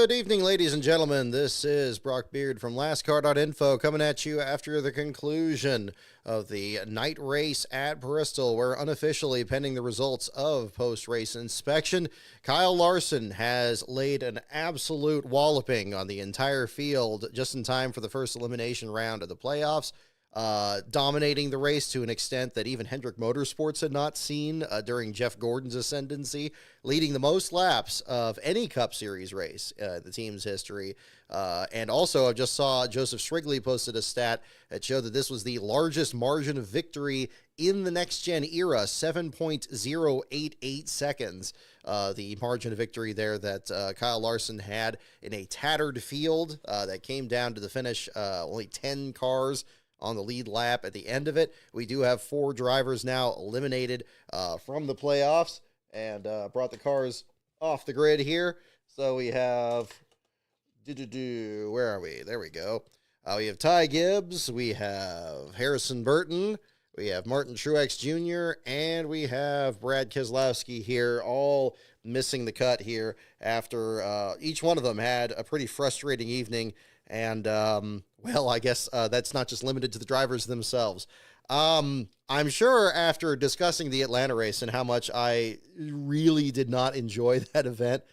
Good evening, ladies and gentlemen. This is Brock Beard from LastCar.info coming at you after the conclusion of the night race at Bristol, where unofficially, pending the results of post-race inspection, Kyle Larson has laid an absolute walloping on the entire field just in time for the first elimination round of the playoffs. Dominating the race to an extent that even Hendrick Motorsports had not seen during Jeff Gordon's ascendancy, leading the most laps of any Cup Series race in the team's history. And also, I just saw Joseph Strigley posted a stat that showed that this was the largest margin of victory in the next-gen era, 7.088 seconds. The margin of victory there that Kyle Larson had in a tattered field that came down to the finish, only 10 cars on the lead lap at the end of it. We do have 4 drivers now eliminated from the playoffs, and brought the cars off the grid here. So we have, where are we? There we go. We have Ty Gibbs, we have Harrison Burton, we have Martin Truex Jr., and we have Brad Keselowski here, all missing the cut here after each one of them had a pretty frustrating evening. And, well, I guess that's not just limited to the drivers themselves. I'm sure after discussing the Atlanta race and how much I really did not enjoy that event,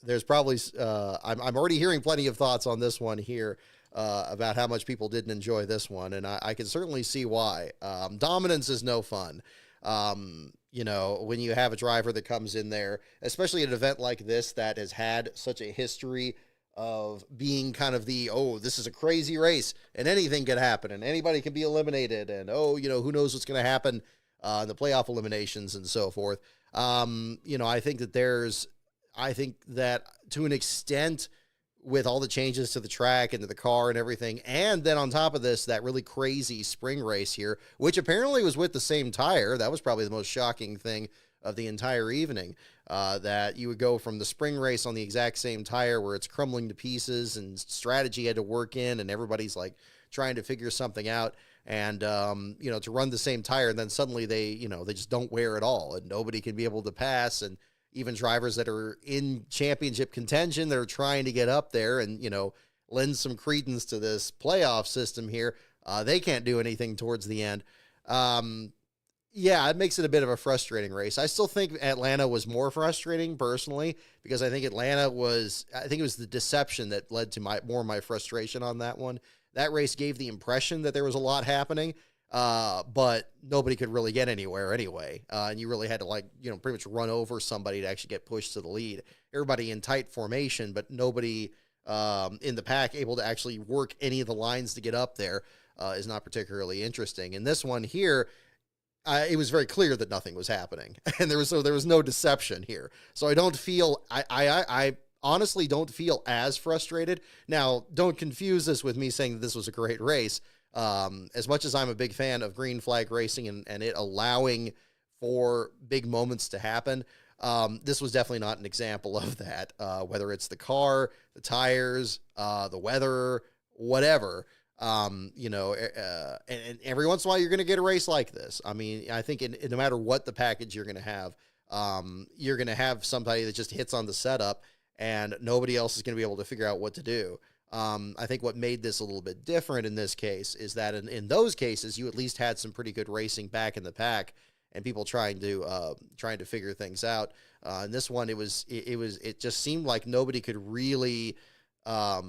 there's probably, I'm already hearing plenty of thoughts on this one here about how much people didn't enjoy this one, and I can certainly see why. Dominance is no fun. You know, when you have a driver that comes in there, especially at an event like this that has had such a history of being kind of the, oh, this is a crazy race and anything can happen and anybody can be eliminated and, oh, you know, who knows what's going to happen in the playoff eliminations and so forth. You know, I think that to an extent, with all the changes to the track and to the car and everything, and then on top of this, that really crazy spring race here, which apparently was with the same tire. That was probably the most shocking thing of the entire evening, that you would go from the spring race on the exact same tire where it's crumbling to pieces and strategy had to work in and everybody's like trying to figure something out, and you know, to run the same tire, and then suddenly they just don't wear it all and nobody can be able to pass, and even drivers that are in championship contention that are trying to get up there and, you know, lend some credence to this playoff system here, they can't do anything towards the end. Yeah, it makes it a bit of a frustrating race. I still think Atlanta was more frustrating personally, because I think it was the deception that led to more of my frustration on that one. That race gave the impression that there was a lot happening, but nobody could really get anywhere anyway. And you really had to, like, you know, pretty much run over somebody to actually get pushed to the lead. Everybody in tight formation, but nobody in the pack able to actually work any of the lines to get up there is not particularly interesting. In this one here, it was very clear that nothing was happening, and there was no deception here. So I don't feel, I honestly don't feel as frustrated. Now, don't confuse this with me saying that this was a great race. As much as I'm a big fan of green flag racing and it allowing for big moments to happen, this was definitely not an example of that. Whether it's the car, the tires, the weather, whatever. You know, and every once in a while you're going to get a race like this. I mean, I think no matter what the package you're going to have somebody that just hits on the setup and nobody else is going to be able to figure out what to do. I think what made this a little bit different in this case is that in those cases, you at least had some pretty good racing back in the pack and people trying to figure things out. In this one, it just seemed like nobody could really, I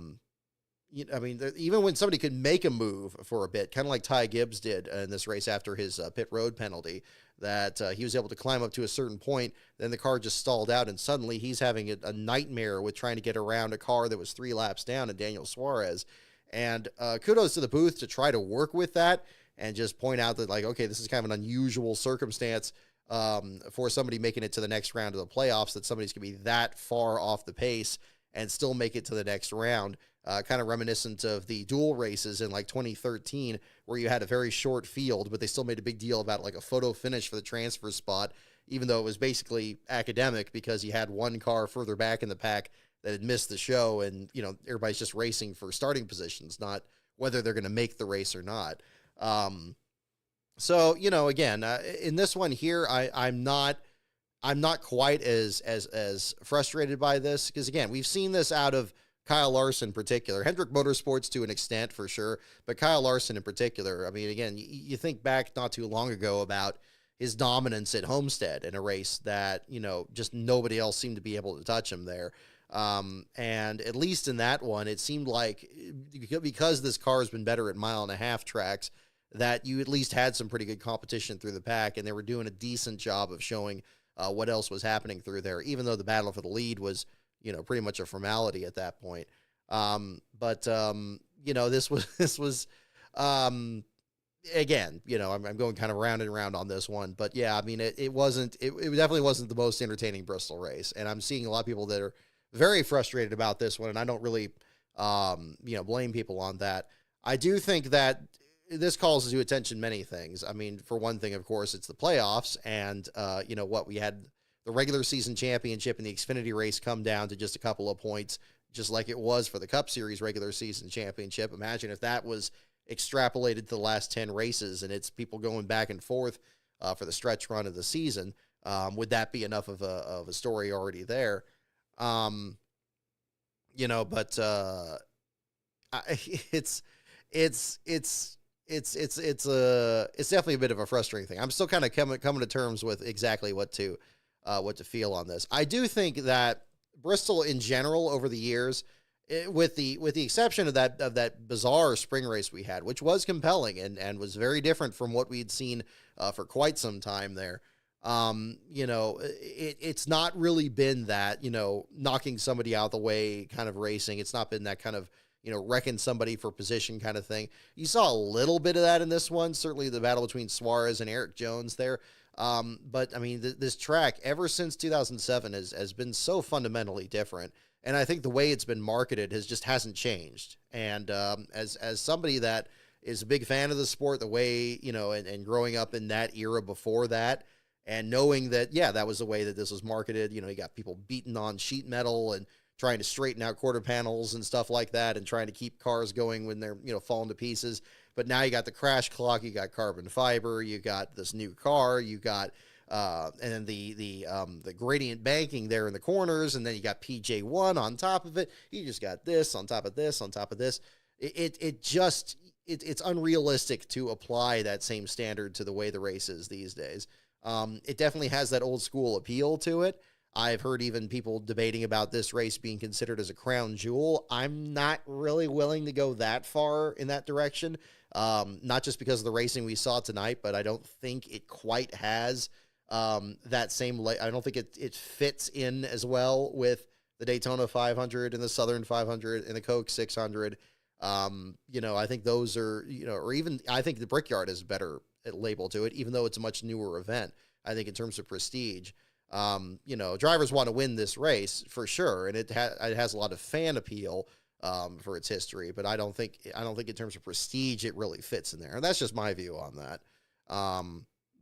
mean, even when somebody could make a move for a bit, kind of like Ty Gibbs did in this race after his pit road penalty, that he was able to climb up to a certain point, then the car just stalled out, and suddenly he's having a nightmare with trying to get around a car that was 3 laps down, and Daniel Suarez. And kudos to the booth to try to work with that and just point out that, like, okay, this is kind of an unusual circumstance for somebody making it to the next round of the playoffs, that somebody's going to be that far off the pace and still make it to the next round. Kind of reminiscent of the dual races in like 2013, where you had a very short field, but they still made a big deal about like a photo finish for the transfer spot, even though it was basically academic because you had one car further back in the pack that had missed the show, and, you know, everybody's just racing for starting positions, not whether they're going to make the race or not. So, you know, again, in this one here, I'm not I'm not quite as frustrated by this because, again, we've seen this out of Kyle Larson in particular, Hendrick Motorsports to an extent for sure, but Kyle Larson in particular. I mean, again, you think back not too long ago about his dominance at Homestead in a race that, just nobody else seemed to be able to touch him there. And at least in that one, it seemed like because this car has been better at 1.5-mile tracks, that you at least had some pretty good competition through the pack, and they were doing a decent job of showing what else was happening through there, even though the battle for the lead was, pretty much a formality at that point. But this was, again, I'm going kind of round and round on this one, but yeah, I mean, it definitely wasn't the most entertaining Bristol race. And I'm seeing a lot of people that are very frustrated about this one. And I don't really, blame people on that. I do think that this calls to attention many things. I mean, for one thing, of course, it's the playoffs, and we had the regular season championship and the Xfinity race come down to just a couple of points, just like it was for the Cup Series regular season championship. Imagine if that was extrapolated to the last 10 races and it's people going back and forth for the stretch run of the season. Would that be enough of a story already there? But it's definitely a bit of a frustrating thing. I'm still kind of coming to terms with exactly what to feel on this. I do think that Bristol in general over the years, with the exception of that bizarre spring race we had, which was compelling and was very different from what we'd seen for quite some time there. It's not really been that, knocking somebody out of the way kind of racing. It's not been that kind of, wrecking somebody for position kind of thing. You saw a little bit of that in this one, certainly the battle between Suarez and Eric Jones there. But I mean, this track ever since 2007 has been so fundamentally different. And I think the way it's been marketed hasn't changed. And, as somebody that is a big fan of the sport, the way, and growing up in that era before that, and knowing that, yeah, that was the way that this was marketed. You got people beating on sheet metal and trying to straighten out quarter panels and stuff like that, and trying to keep cars going when they're, falling to pieces. But now you got the crash clock, you got carbon fiber, you got this new car, you got, and then the gradient banking there in the corners, and then you got PJ1 on top of it. You just got this on top of this on top of this. It's unrealistic to apply that same standard to the way the race is these days. It definitely has that old school appeal to it. I've heard even people debating about this race being considered as a crown jewel. I'm not really willing to go that far in that direction. Not just because of the racing we saw tonight, but I don't think it quite has that same. I don't think it fits in as well with the Daytona 500 and the Southern 500 and the Coke 600. I think those are, or even I think the Brickyard is a better label to it, even though it's a much newer event. I think in terms of prestige. Drivers want to win this race for sure, and it has a lot of fan appeal for its history, but I don't think in terms of prestige it really fits in there, and that's just my view on that.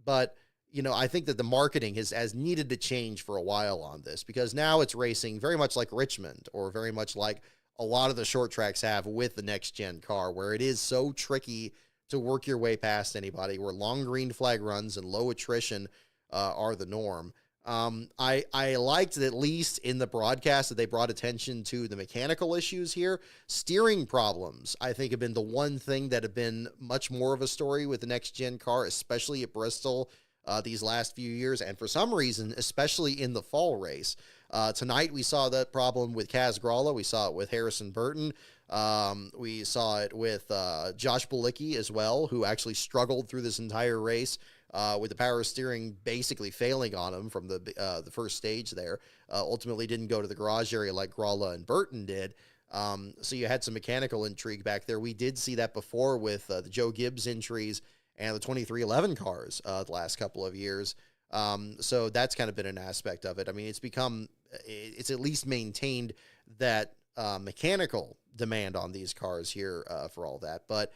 But I think that the marketing has needed to change for a while on this, because now it's racing very much like Richmond, or very much like a lot of the short tracks have with the next gen car, where it is so tricky to work your way past anybody, where long green flag runs and low attrition are the norm. I liked that, at least in the broadcast, that they brought attention to the mechanical issues here. Steering problems, I think, have been the one thing that have been much more of a story with the next gen car, especially at Bristol these last few years. And for some reason, especially in the fall race, tonight we saw that problem with Kaz Gralla. We saw it with Harrison Burton. We saw it with Josh Bilicki as well, who actually struggled through this entire race. With the power steering basically failing on him from the first stage there. Ultimately didn't go to the garage area like Gralla and Burton did. So you had some mechanical intrigue back there. We did see that before with the Joe Gibbs entries and the 2311 cars the last couple of years. So that's kind of been an aspect of it. I mean, it's at least maintained that mechanical demand on these cars here for all that. But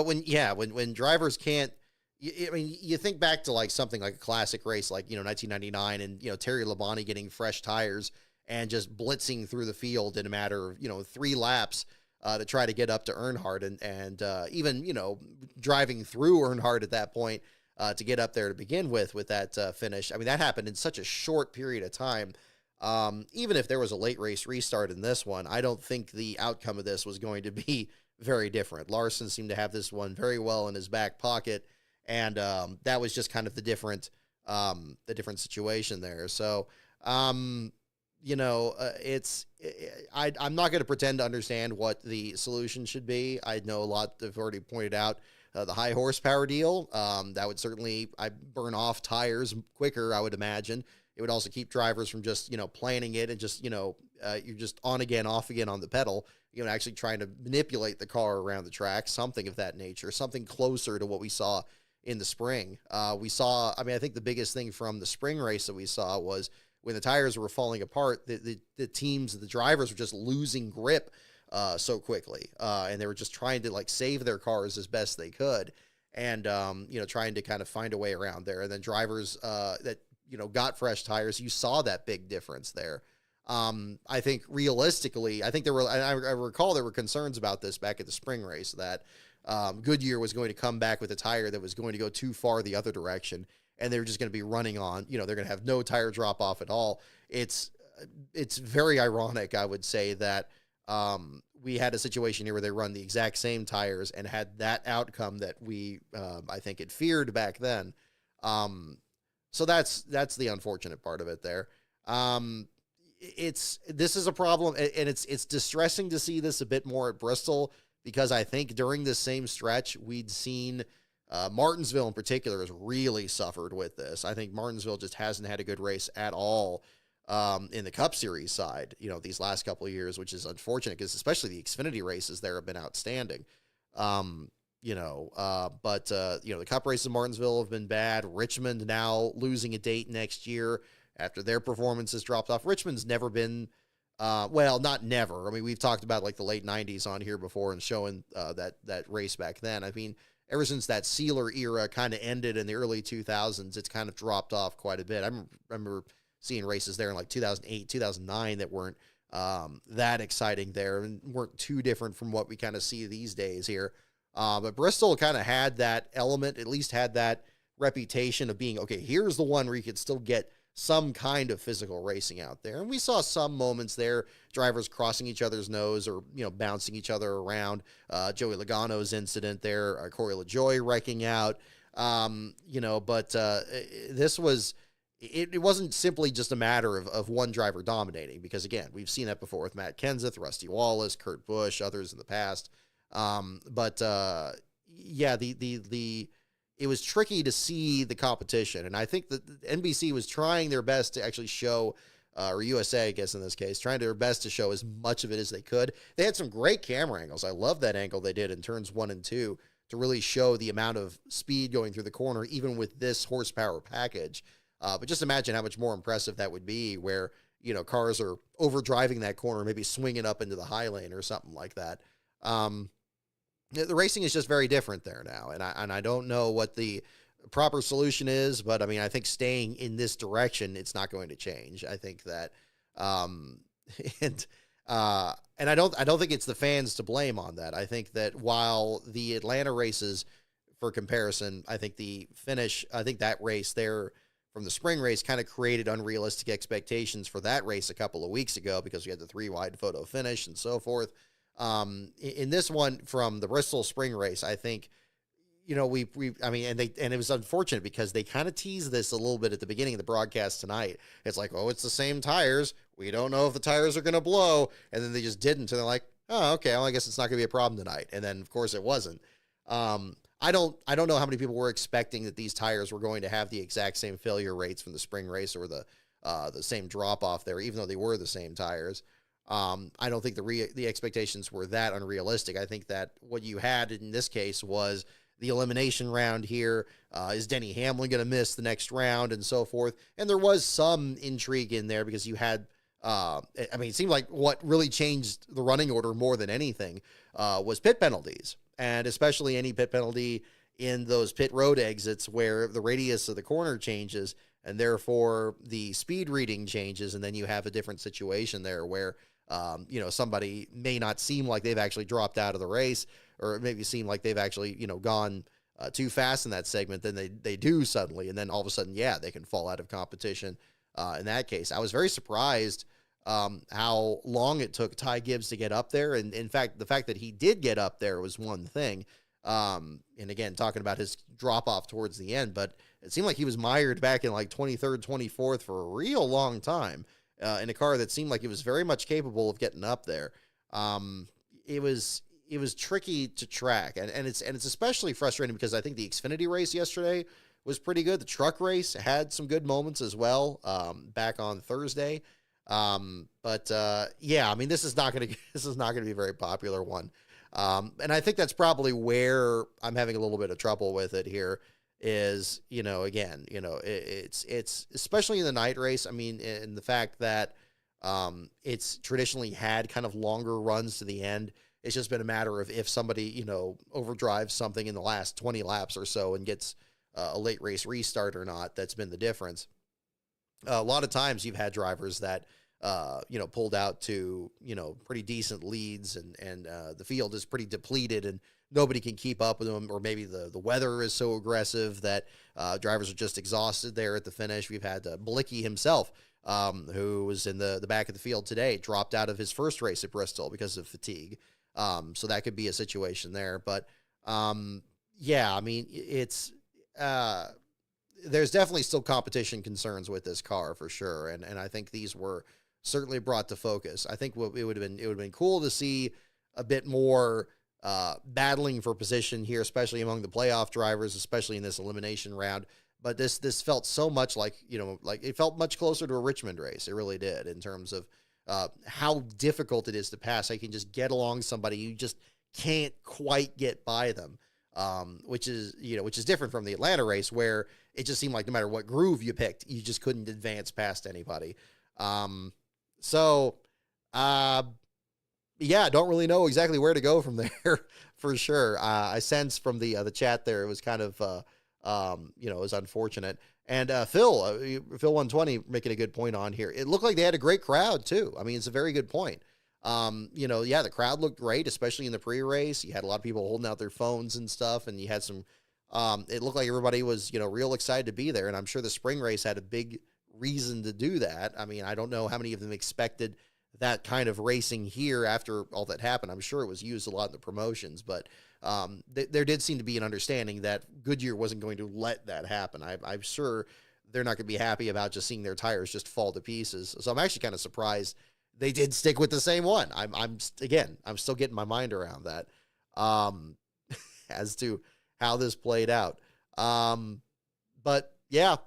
when drivers can't, you think back to like something like a classic race, like, 1999 and, Terry Labonte getting fresh tires and just blitzing through the field in a matter of, 3 laps to try to get up to Earnhardt and even, driving through Earnhardt at that point to get up there to begin with that finish. I mean, that happened in such a short period of time. Even if there was a late race restart in this one, I don't think the outcome of this was going to be very different. Larson seemed to have this one very well in his back pocket, and that was just kind of the different situation there. So, I'm not going to pretend to understand what the solution should be. I know a lot have already pointed out the high horsepower deal. That would certainly burn off tires quicker, I would imagine. It would also keep drivers from just, planning it and just, you're just on again, off again on the pedal, actually trying to manipulate the car around the track, something of that nature, something closer to what we saw in the spring. I think the biggest thing from the spring race that we saw was when the tires were falling apart, the teams, the drivers were just losing grip so quickly. And they were just trying to save their cars as best they could. And, trying to kind of find a way around there. And then drivers that, got fresh tires, you saw that big difference there. I think realistically, I recall there were concerns about this back at the spring race that Goodyear was going to come back with a tire that was going to go too far the other direction, and they were just going to be running on, they're going to have no tire drop off at all. It's very ironic, I would say, that we had a situation here where they run the exact same tires and had that outcome that we, I think, had feared back then. So that's the unfortunate part of it there. This is a problem, and it's distressing to see this a bit more at Bristol, because I think during this same stretch we'd seen Martinsville in particular has really suffered with this. I think Martinsville just hasn't had a good race at all in the Cup Series side, these last couple of years, which is unfortunate because especially the Xfinity races there have been outstanding. The Cup races in Martinsville have been bad. Richmond now losing a date next year after their performances dropped off. Richmond's never been, not never. I mean, we've talked about the late 90s on here before and showing that race back then. I mean, ever since that Sealer era kind of ended in the early 2000s, it's kind of dropped off quite a bit. I remember seeing races there in 2008, 2009 that weren't that exciting there and weren't too different from what we kind of see these days here. But Bristol kind of had that element, at least had that reputation of being, okay, here's the one where you could still get some kind of physical racing out there. And we saw some moments there, drivers crossing each other's nose or, bouncing each other around. Joey Logano's incident there, Corey LaJoie wrecking out, this was, it wasn't simply just a matter of one driver dominating, because again, we've seen that before with Matt Kenseth, Rusty Wallace, Kurt Busch, others in the past. It was tricky to see the competition. And I think that NBC was trying their best to actually show, or USA, I guess in this case, trying their best to show as much of it as they could. They had some great camera angles. I love that angle they did in turns 1 and 2 to really show the amount of speed going through the corner, even with this horsepower package. But just imagine how much more impressive that would be where, cars are over driving that corner, maybe swinging up into the high lane or something like that. The racing is just very different there now, and I don't know what the proper solution is, but I mean, I think staying in this direction, it's not going to change. I think that, and I don't think it's the fans to blame on that. I think that while the Atlanta races, for comparison, I think that race there from the spring race kind of created unrealistic expectations for that race a couple of weeks ago because we had the 3-wide photo finish and so forth. In this one from the Bristol spring race, I think, and it was unfortunate because they kind of teased this a little bit at the beginning of the broadcast tonight. It's like, oh, it's the same tires. We don't know if the tires are going to blow. And then they just didn't. And they're like, oh, okay, well, I guess it's not going to be a problem tonight. And then of course it wasn't. I don't know how many people were expecting that these tires were going to have the exact same failure rates from the spring race or the same drop off there, even though they were the same tires. I don't think the expectations were that unrealistic. I think that what you had in this case was the elimination round here. Is Denny Hamlin going to miss the next round and so forth? And there was some intrigue in there because you had, it seemed like what really changed the running order more than anything was pit penalties, and especially any pit penalty in those pit road exits where the radius of the corner changes and therefore the speed reading changes. And then you have a different situation there where, somebody may not seem like they've actually dropped out of the race, or maybe seem like they've actually, gone too fast in that segment, then they do suddenly, and then all of a sudden, yeah, they can fall out of competition. In that case, I was very surprised how long it took Ty Gibbs to get up there, and in fact, the fact that he did get up there was one thing. And again, talking about his drop off towards the end, but it seemed like he was mired back in like 23rd, 24th for a real long time in a car that seemed like it was very much capable of getting up there. It was tricky to track, and it's especially frustrating because I think the Xfinity race yesterday was pretty good. The truck race had some good moments as well back on Thursday. But yeah, I mean, this is not going to be a very popular one. And I think that's probably where I'm having a little bit of trouble with it here is, again, it's especially in the night race. I mean, in the fact that, it's traditionally had kind of longer runs to the end. It's just been a matter of if somebody, overdrives something in the last 20 laps or so and gets a late race restart or not. That's been the difference. A lot of times you've had drivers that, pulled out to, pretty decent leads and the field is pretty depleted and nobody can keep up with them. Or maybe the weather is so aggressive that drivers are just exhausted there at the finish. We've had Bilicki himself, who was in the back of the field today, dropped out of his first race at Bristol because of fatigue. So that could be a situation there. But yeah, I mean, it's there's definitely still competition concerns with this car for sure. And I think these were certainly brought to focus. I think it would have been cool to see a bit more battling for position here, especially among the playoff drivers, especially in this elimination round. But this felt so much like it felt much closer to a Richmond race. It really did, in terms of how difficult it is to pass. I can just get along somebody. You just can't quite get by them. Which is different from the Atlanta race where it just seemed like no matter what groove you picked, you just couldn't advance past anybody. Yeah, don't really know exactly where to go from there for sure. I sense from the chat there, it was kind of, it was unfortunate. And Phil 120 making a good point on here. It looked like they had a great crowd too. I mean, it's a very good point. Yeah, the crowd looked great, especially in the pre-race. You had a lot of people holding out their phones and stuff, and you had some, it looked like everybody was, real excited to be there. And I'm sure the spring race had a big reason to do that. I mean, I don't know how many of them expected that kind of racing here after all that happened. I'm sure it was used a lot in the promotions, but there did seem to be an understanding that Goodyear wasn't going to let that happen. I'm sure they're not going to be happy about just seeing their tires just fall to pieces. So I'm actually kind of surprised they did stick with the same one. I'm still getting my mind around that as to how this played out. But yeah,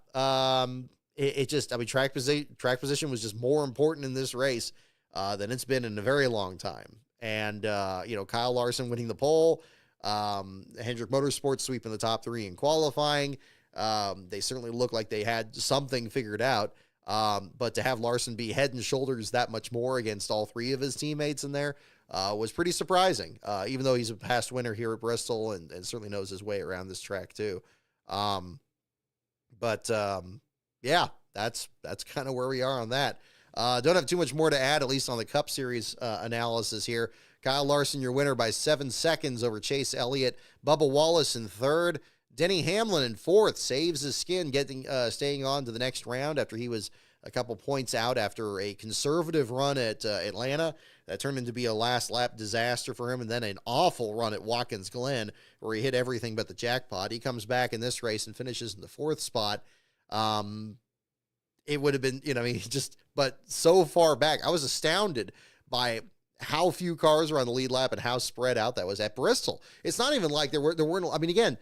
track position was just more important in this race than it's been in a very long time. And, Kyle Larson winning the pole, Hendrick Motorsports sweeping the top three in qualifying. They certainly look like they had something figured out. But to have Larson be head and shoulders that much more against all three of his teammates in there was pretty surprising, even though he's a past winner here at Bristol and certainly knows his way around this track too. Yeah, that's kind of where we are on that. Don't have too much more to add, at least on the Cup Series analysis here. Kyle Larson, your winner by 7 seconds over Chase Elliott. Bubba Wallace in third. Denny Hamlin in fourth, saves his skin, staying on to the next round after he was a couple points out after a conservative run at Atlanta. That turned into be a last lap disaster for him, and then an awful run at Watkins Glen where he hit everything but the jackpot. He comes back in this race and finishes in the fourth spot. It would have been, but so far back, I was astounded by how few cars were on the lead lap and how spread out that was at Bristol. It's not even like there weren't, I mean, again,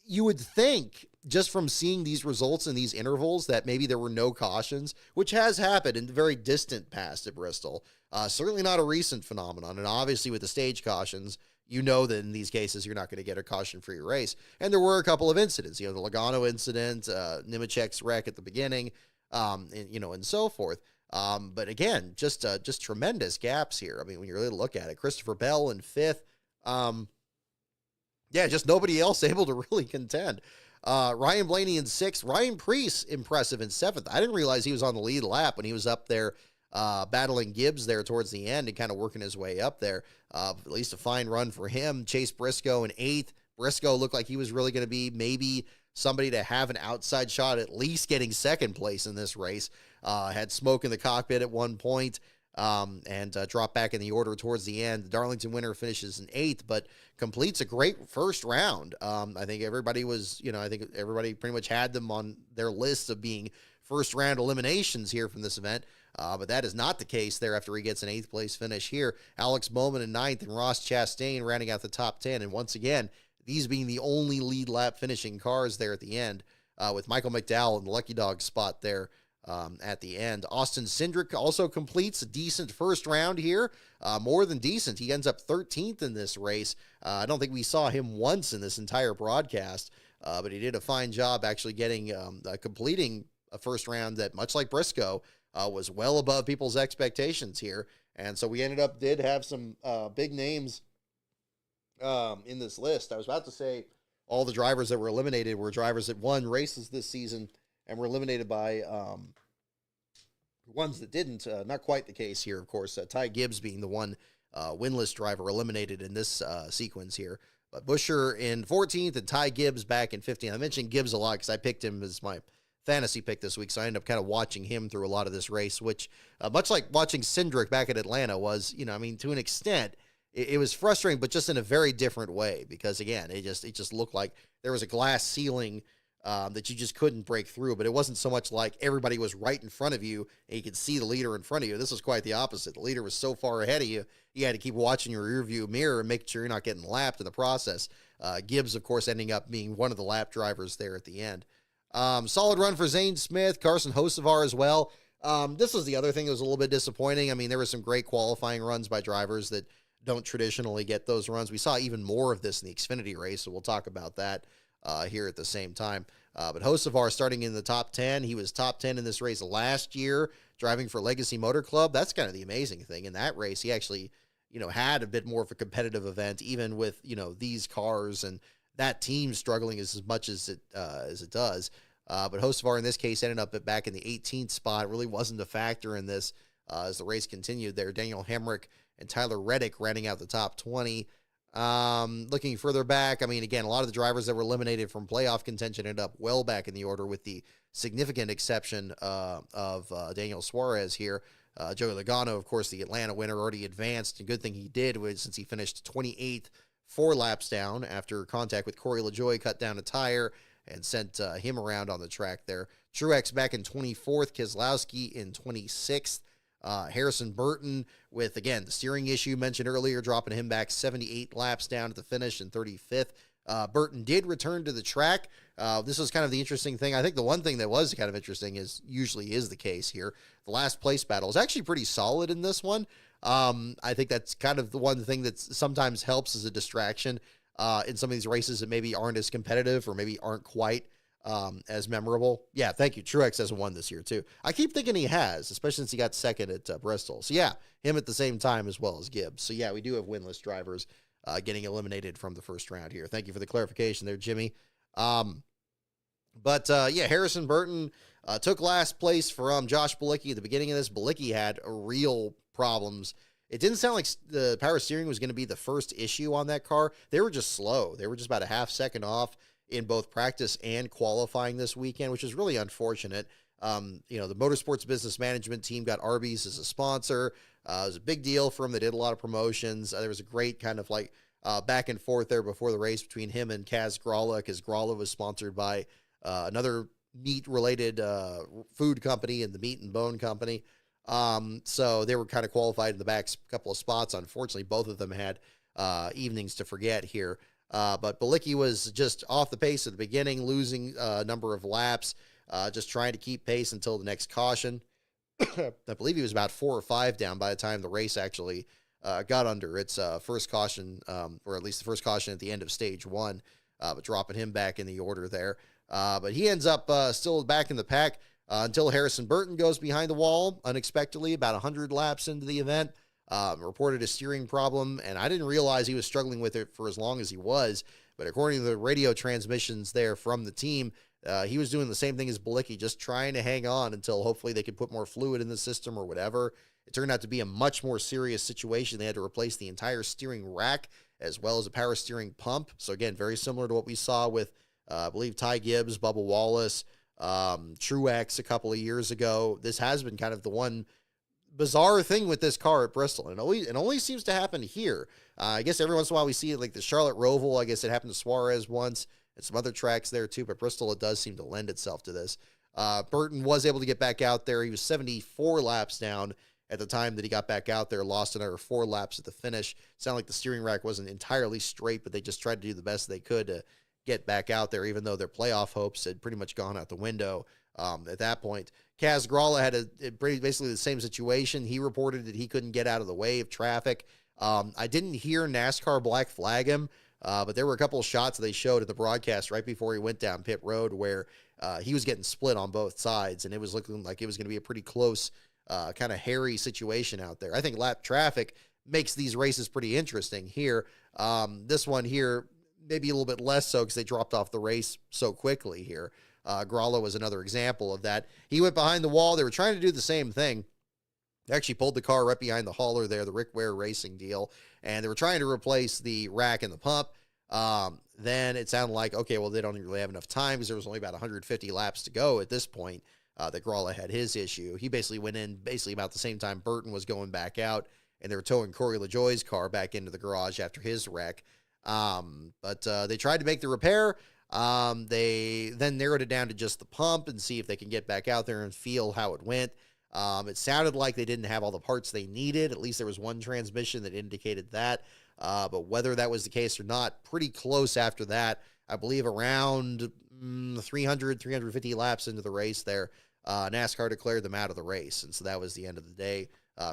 you would think just from seeing these results in these intervals that maybe there were no cautions, which has happened in the very distant past at Bristol. Certainly not a recent phenomenon. And obviously with the stage cautions, that in these cases, you're not going to get a caution-free race. And there were a couple of incidents, the Logano incident, Nemechek's wreck at the beginning, and so forth. But again, just tremendous gaps here. I mean, when you really look at it, Christopher Bell in fifth, just nobody else able to really contend. Ryan Blaney in sixth. Ryan Preece impressive in seventh. I didn't realize he was on the lead lap when he was up there battling Gibbs there towards the end and kind of working his way up there. At least a fine run for him. Chase Briscoe in eighth. Briscoe looked like he was really going to be maybe somebody to have an outside shot, at least getting second place in this race. Had smoke in the cockpit at one point, and dropped back in the order towards the end. The Darlington winner finishes in 8th, but completes a great first round. I think everybody was, I think everybody pretty much had them on their list of being first round eliminations here from this event. But that is not the case there after he gets an 8th place finish here. Alex Bowman in 9th and Ross Chastain rounding out the top 10. And once again, these being the only lead lap finishing cars there at the end, with Michael McDowell in the lucky dog spot there at the end. Austin Cindric also completes a decent first round here, more than decent. He ends up 13th in this race. I don't think we saw him once in this entire broadcast, but he did a fine job actually getting completing a first round that, much like Briscoe, was well above people's expectations here. And so we did have some big names in this list. I was about to say all the drivers that were eliminated were drivers that won races this season and were eliminated by ones that didn't. Not quite the case here, of course. Ty Gibbs being the one winless driver eliminated in this sequence here. But Buescher in 14th and Ty Gibbs back in 15th. I mentioned Gibbs a lot because I picked him as my fantasy pick this week, so I ended up kind of watching him through a lot of this race, which, much like watching Cindric back at Atlanta, was, to an extent, it was frustrating, but just in a very different way, because again, it just looked like there was a glass ceiling that you just couldn't break through. But it wasn't so much like everybody was right in front of you and you could see the leader in front of you. This was quite the opposite. The leader was so far ahead of you, you had to keep watching your rearview mirror and make sure you're not getting lapped in the process. Gibbs, of course, ending up being one of the lap drivers there at the end. Solid run for Zane Smith, Carson Hocevar as well. This was the other thing that was a little bit disappointing. I mean, there were some great qualifying runs by drivers that don't traditionally get those runs. We saw even more of this in the Xfinity race, so we'll talk about that here at the same time. But Hocevar starting in the top 10. He was top 10 in this race last year, driving for Legacy Motor Club. That's kind of the amazing thing. In that race, he actually, had a bit more of a competitive event, even with, these cars and that team struggling as much as it does. But Hocevar in this case ended up back in the 18th spot. It really wasn't a factor in this as the race continued there. Daniel Hemrick and Tyler Reddick rounding out the top 20. Looking further back, I mean, again, a lot of the drivers that were eliminated from playoff contention ended up well back in the order, with the significant exception of Daniel Suarez here. Joey Logano, of course, the Atlanta winner, already advanced. A good thing he did was, since he finished 28th, 4 laps down after contact with Corey LaJoie, cut down a tire and sent him around on the track there. Truex back in 24th, Keselowski in 26th. Harrison Burton with, again, the steering issue mentioned earlier, dropping him back 78 laps down at the finish in 35th. Burton did return to the track. This was kind of the interesting thing. I think the one thing that was kind of interesting usually is the case here. The last place battle is actually pretty solid in this one. I think that's kind of the one thing that sometimes helps as a distraction in some of these races that maybe aren't as competitive or maybe aren't quite as memorable. Yeah, thank you. Truex hasn't won this year, too. I keep thinking he has, especially since he got second at Bristol. So, yeah, him at the same time as well as Gibbs. So, yeah, we do have winless drivers getting eliminated from the first round here. Thank you for the clarification there, Jimmy. Harrison Burton took last place from Josh Bilicki at the beginning of this. Bilicki had real problems. It didn't sound like the power steering was going to be the first issue on that car. They were just slow. They were just about a half second off in both practice and qualifying this weekend, which is really unfortunate. The Motorsports Business Management team got Arby's as a sponsor. It was a big deal for them. They did a lot of promotions. There was a great kind of back and forth there before the race between him and Kaz Grala, because Grala was sponsored by another meat-related food company and the Meat and Bone Company. So they were kind of qualified in the back couple of spots. Unfortunately, both of them had evenings to forget here. But Bilicki was just off the pace at the beginning, losing a number of laps, just trying to keep pace until the next caution. I believe he was about 4 or 5 down by the time the race actually got under its first caution, or at least the first caution at the end of stage 1, but dropping him back in the order there. But he ends up still back in the pack until Harrison Burton goes behind the wall unexpectedly about 100 laps into the event. Reported a steering problem, and I didn't realize he was struggling with it for as long as he was, but according to the radio transmissions there from the team, he was doing the same thing as Bilicki, just trying to hang on until hopefully they could put more fluid in the system or whatever. It turned out to be a much more serious situation. They had to replace the entire steering rack as well as a power steering pump. So again, very similar to what we saw with, I believe, Ty Gibbs, Bubba Wallace, Truex a couple of years ago. This has been kind of the one bizarre thing with this car at Bristol, and it only seems to happen here. I guess every once in a while we see it, like the Charlotte Roval. I guess it happened to Suarez once, and some other tracks there too, but Bristol, it does seem to lend itself to this. Burton was able to get back out there. He was 74 laps down at the time that he got back out there, lost another 4 laps at the finish. Sounded like the steering rack wasn't entirely straight, but they just tried to do the best they could to get back out there, even though their playoff hopes had pretty much gone out the window at that point. Kaz Gralla had basically the same situation. He reported that he couldn't get out of the way of traffic. I didn't hear NASCAR black flag him, but there were a couple of shots they showed at the broadcast right before he went down pit road where he was getting split on both sides, and it was looking like it was going to be a pretty close, kind of hairy situation out there. I think lap traffic makes these races pretty interesting here. This one here, maybe a little bit less so because they dropped off the race so quickly here. Gralla was another example of that. He went behind the wall. They were trying to do the same thing. They actually pulled the car right behind the hauler there, the Rick Ware Racing deal, and they were trying to replace the rack and the pump. Then it sounded like, okay, well, they don't really have enough time because there was only about 150 laps to go at this point that Gralla had his issue. He basically went in about the same time Burton was going back out, and they were towing Corey LaJoie's car back into the garage after his wreck. But they tried to make the repair. They then narrowed it down to just the pump and see if they can get back out there and feel how it went. It sounded like they didn't have all the parts they needed. At least there was one transmission that indicated that. But whether that was the case or not, pretty close after that, I believe around 350 laps into the race there, NASCAR declared them out of the race. And so that was the end of the day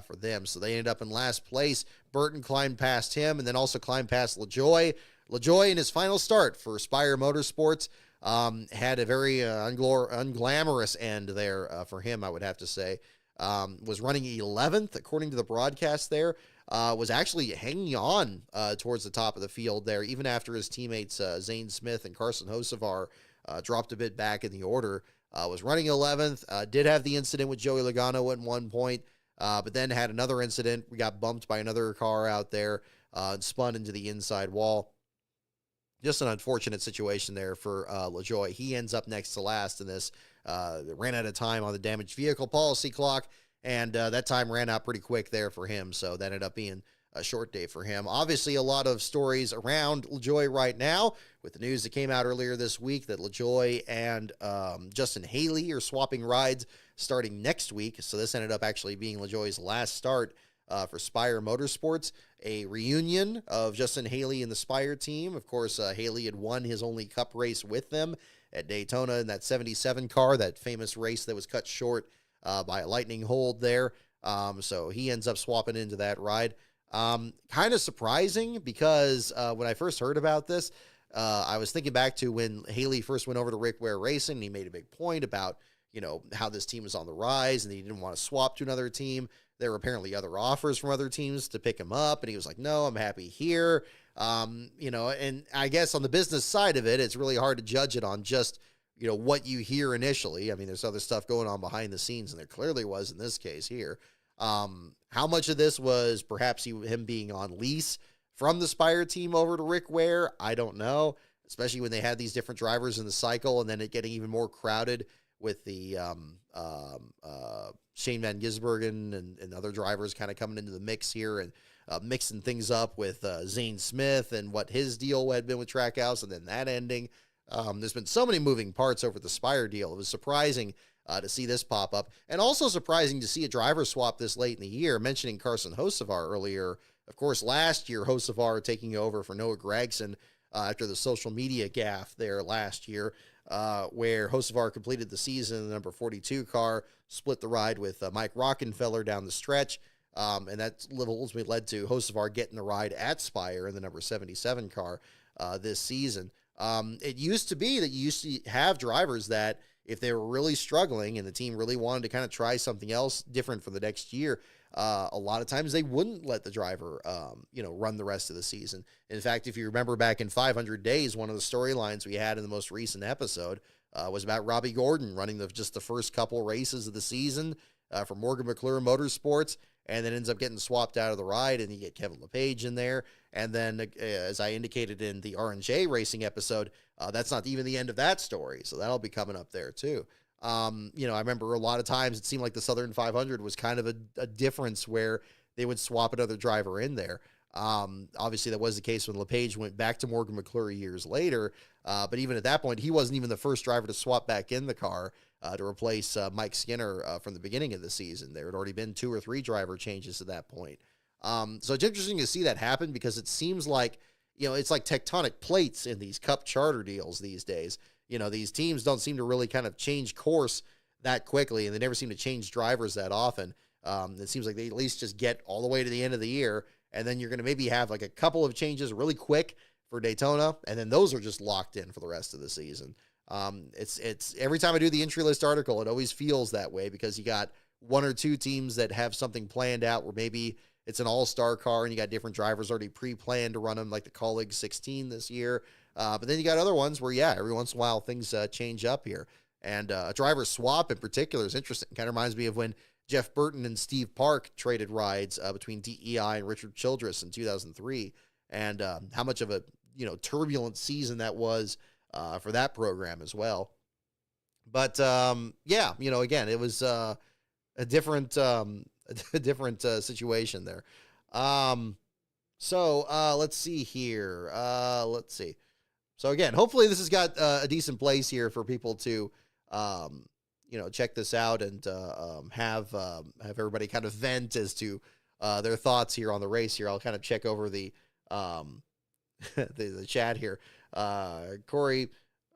for them. So they ended up in last place. Burton climbed past him and then also climbed past LaJoie. LaJoie, in his final start for Spire Motorsports, had a very unglamorous end there for him, I would have to say. Was running 11th, according to the broadcast there. Was actually hanging on towards the top of the field there, even after his teammates Zane Smith and Carson Hocevar dropped a bit back in the order. Was running 11th, did have the incident with Joey Logano at one point, but then had another incident. We got bumped by another car out there and spun into the inside wall. Just an unfortunate situation there for LaJoie. He ends up next to last in this. Ran out of time on the damaged vehicle policy clock, and that time ran out pretty quick there for him, so that ended up being a short day for him. Obviously, a lot of stories around LaJoie right now with the news that came out earlier this week that LaJoie and Justin Haley are swapping rides starting next week, so this ended up actually being LaJoie's last start for Spire Motorsports, a reunion of Justin Haley and the Spire team. Of course, Haley had won his only cup race with them at Daytona in that 77 car, that famous race that was cut short by a lightning hold there. So he ends up swapping into that ride. Kind of surprising because when I first heard about this, I was thinking back to when Haley first went over to Rick Ware Racing, and he made a big point about, how this team was on the rise and he didn't want to swap to another team. There were apparently other offers from other teams to pick him up, and he was like, no, I'm happy here. And I guess on the business side of it, it's really hard to judge it on just, what you hear initially. I mean, there's other stuff going on behind the scenes, and there clearly was in this case here. How much of this was perhaps him being on lease from the Spire team over to Rick Ware? I don't know, especially when they had these different drivers in the cycle and then it getting even more crowded with the Shane Van Gisbergen and other drivers kind of coming into the mix here and mixing things up with Zane Smith and what his deal had been with Trackhouse and then that ending. There's been so many moving parts over the Spire deal. It was surprising to see this pop up, and also surprising to see a driver swap this late in the year. Mentioning Carson Hocevar earlier, of course, last year Hocevar taking over for Noah Gragson after the social media gaffe there last year, where Hocevar completed the season in the number 42 car, split the ride with Mike Rockenfeller down the stretch, and that ultimately led to Hocevar getting the ride at Spire in the number 77 car this season. It used to be that you used to have drivers that if they were really struggling and the team really wanted to kind of try something else different for the next year, a lot of times they wouldn't let the driver, run the rest of the season. In fact, if you remember back in 500 Days, one of the storylines we had in the most recent episode was about Robbie Gordon running just the first couple races of the season for Morgan McClure Motorsports. and then ends up getting swapped out of the ride, and you get Kevin LePage in there. And then, as I indicated in the R&J racing episode, that's not even the end of that story. So that'll be coming up there too. I remember a lot of times it seemed like the Southern 500 was kind of a difference where they would swap another driver in there. Obviously that was the case when LePage went back to Morgan McClure years later. But even at that point, he wasn't even the first driver to swap back in the car to replace Mike Skinner from the beginning of the season. There had already been 2 or 3 driver changes at that point. So it's interesting to see that happen because it seems like, it's like tectonic plates in these cup charter deals these days. These teams don't seem to really kind of change course that quickly, and they never seem to change drivers that often. It seems like they at least just get all the way to the end of the year, and then you're going to maybe have like a couple of changes really quick for Daytona, and then those are just locked in for the rest of the season. It's every time I do the entry list article, it always feels that way because you got 1 or 2 teams that have something planned out where maybe it's an all-star car and you got different drivers already pre-planned to run them, like the Colleague 16 this year. But then you got other ones where, every once in a while things change up here. And a driver swap in particular is interesting. Kind of reminds me of when Jeff Burton and Steve Park traded rides between DEI and Richard Childress in 2003, and how much of a turbulent season that was for that program as well. But again, it was a different situation there. Let's see here. Let's see. So again, hopefully this has got a decent place here for people to check this out and have everybody kind of vent as to their thoughts here on the race here. I'll kind of check over the the chat here. Corey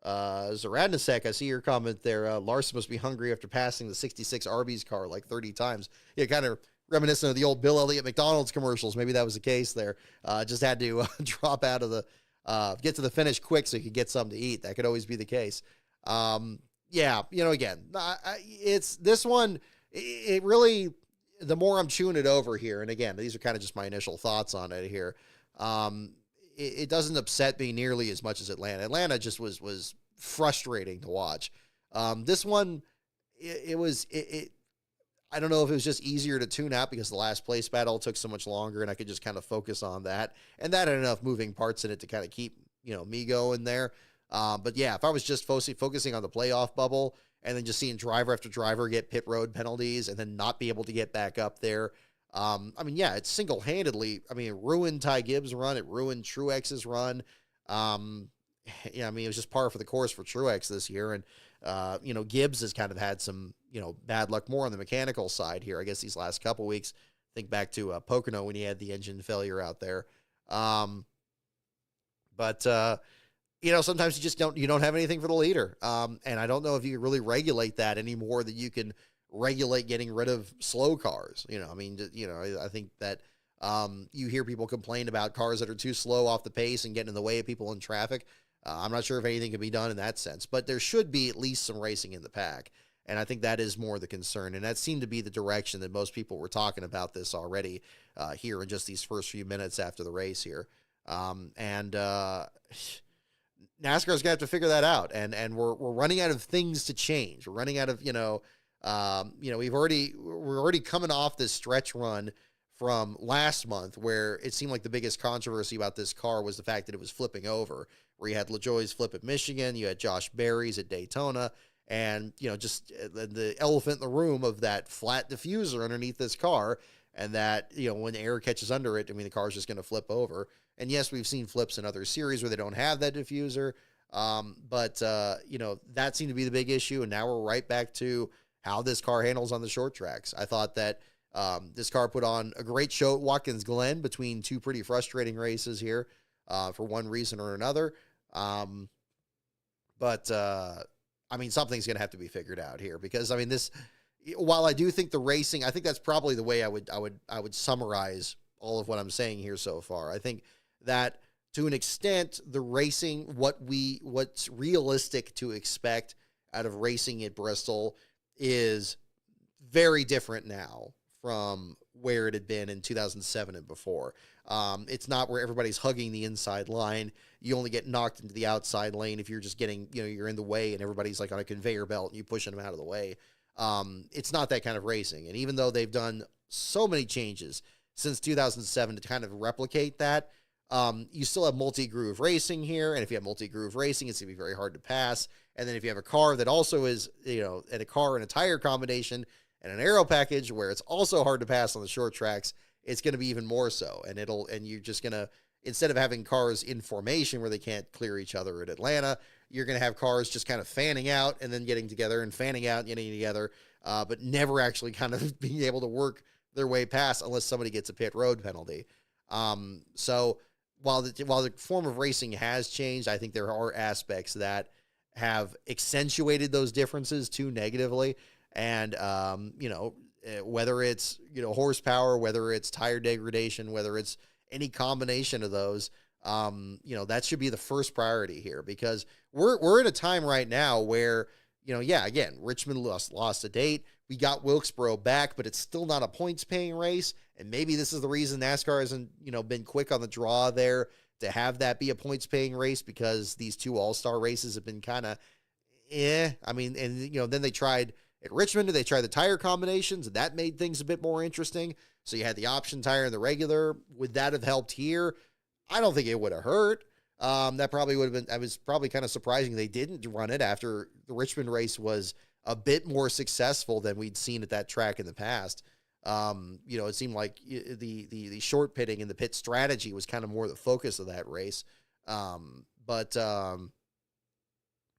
Zaradnicek, I see your comment there. Larson must be hungry after passing the 66 Arby's car like 30 times. Yeah, kind of reminiscent of the old Bill Elliott McDonald's commercials. Maybe that was the case there. Just had to drop out of the, get to the finish quick so you could get something to eat. That could always be the case. Again, it's this one. It really, the more I'm chewing it over here, and again, these are kind of just my initial thoughts on it here. It doesn't upset me nearly as much as Atlanta. Atlanta just was frustrating to watch. This one, I don't know if it was just easier to tune out because the last place battle took so much longer and I could just kind of focus on that. And that had enough moving parts in it to kind of keep, me going there. But yeah, if I was just focusing on the playoff bubble and then just seeing driver after driver get pit road penalties and then not be able to get back up there. It's single-handedly, it ruined Ty Gibbs' run. It ruined Truex's run. It was just par for the course for Truex this year. And, Gibbs has kind of had some, bad luck more on the mechanical side here. I guess these last couple weeks, think back to Pocono when he had the engine failure out there. Sometimes you don't have anything for the leader. And I don't know if you can really regulate that anymore that you can regulate getting rid of slow cars. I think that you hear people complain about cars that are too slow off the pace and getting in the way of people in traffic. I'm not sure if anything can be done in that sense, but there should be at least some racing in the pack. And I think that is more the concern. And that seemed to be the direction that most people were talking about this already here in just these first few minutes after the race here. NASCAR's going to have to figure that out. And we're running out of things to change. We're running out of, we're already coming off this stretch run from last month where it seemed like the biggest controversy about this car was the fact that it was flipping over, where you had LaJoie's flip at Michigan, you had Josh Berry's at Daytona, and, just the elephant in the room of that flat diffuser underneath this car, and that, when the air catches under it, the car's just going to flip over. And yes, we've seen flips in other series where they don't have that diffuser, but that seemed to be the big issue, and now we're right back to how this car handles on the short tracks. I thought that this car put on a great show at Watkins Glen between 2 pretty frustrating races here for one reason or another. Something's going to have to be figured out here because, while I do think the racing, I think that's probably the way I would summarize all of what I'm saying here so far. I think that to an extent, the racing, what's realistic to expect out of racing at Bristol is very different now from where it had been in 2007 and before. It's not where everybody's hugging the inside line. You only get knocked into the outside lane if you're just getting, you're in the way and everybody's like on a conveyor belt and you pushing them out of the way. It's not that kind of racing. And even though they've done so many changes since 2007 to kind of replicate that. You still have multi-groove racing here, and if you have multi-groove racing, it's going to be very hard to pass. And then if you have a car that also is, and a car and a tire combination and an aero package where it's also hard to pass on the short tracks, it's going to be even more so. And you're just going to, instead of having cars in formation where they can't clear each other at Atlanta, you're going to have cars just kind of fanning out and then getting together and fanning out and getting together, but never actually kind of being able to work their way past unless somebody gets a pit road penalty. So while the form of racing has changed, I think there are aspects that have accentuated those differences too negatively. And, whether it's, horsepower, whether it's tire degradation, whether it's any combination of those, that should be the first priority here, because we're in a time right now where, again, Richmond lost a date. We got Wilkesboro back, but it's still not a points paying race. And maybe this is the reason NASCAR hasn't, been quick on the draw there to have that be a points paying race, because these two all-star races have been kind of, then they tried at Richmond, they tried the tire combinations, and that made things a bit more interesting. So you had the option tire and the regular. Would that have helped here? I don't think it would have hurt. That probably would have been, I was probably kind of surprising they didn't run it after the Richmond race was a bit more successful than we'd seen at that track in the past. It seemed like the short pitting and the pit strategy was kind of more the focus of that race. I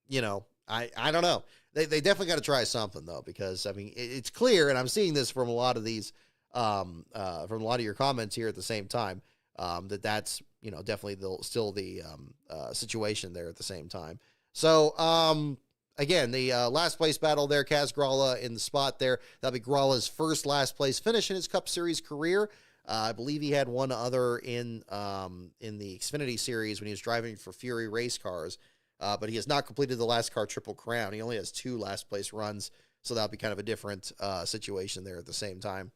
don't know. They definitely got to try something though, because it's clear, and I'm seeing this from a lot of these, from a lot of your comments here at the same time, that's definitely still the situation there at the same time. So again, the last place battle there, Kaz Grala in the spot there. That'll be Grala's first last place finish in his Cup Series career. I believe he had one other in the Xfinity Series when he was driving for Fury race cars. But he has not completed the last car Triple Crown. He only has 2 last place runs, so that'll be kind of a different situation there at the same time.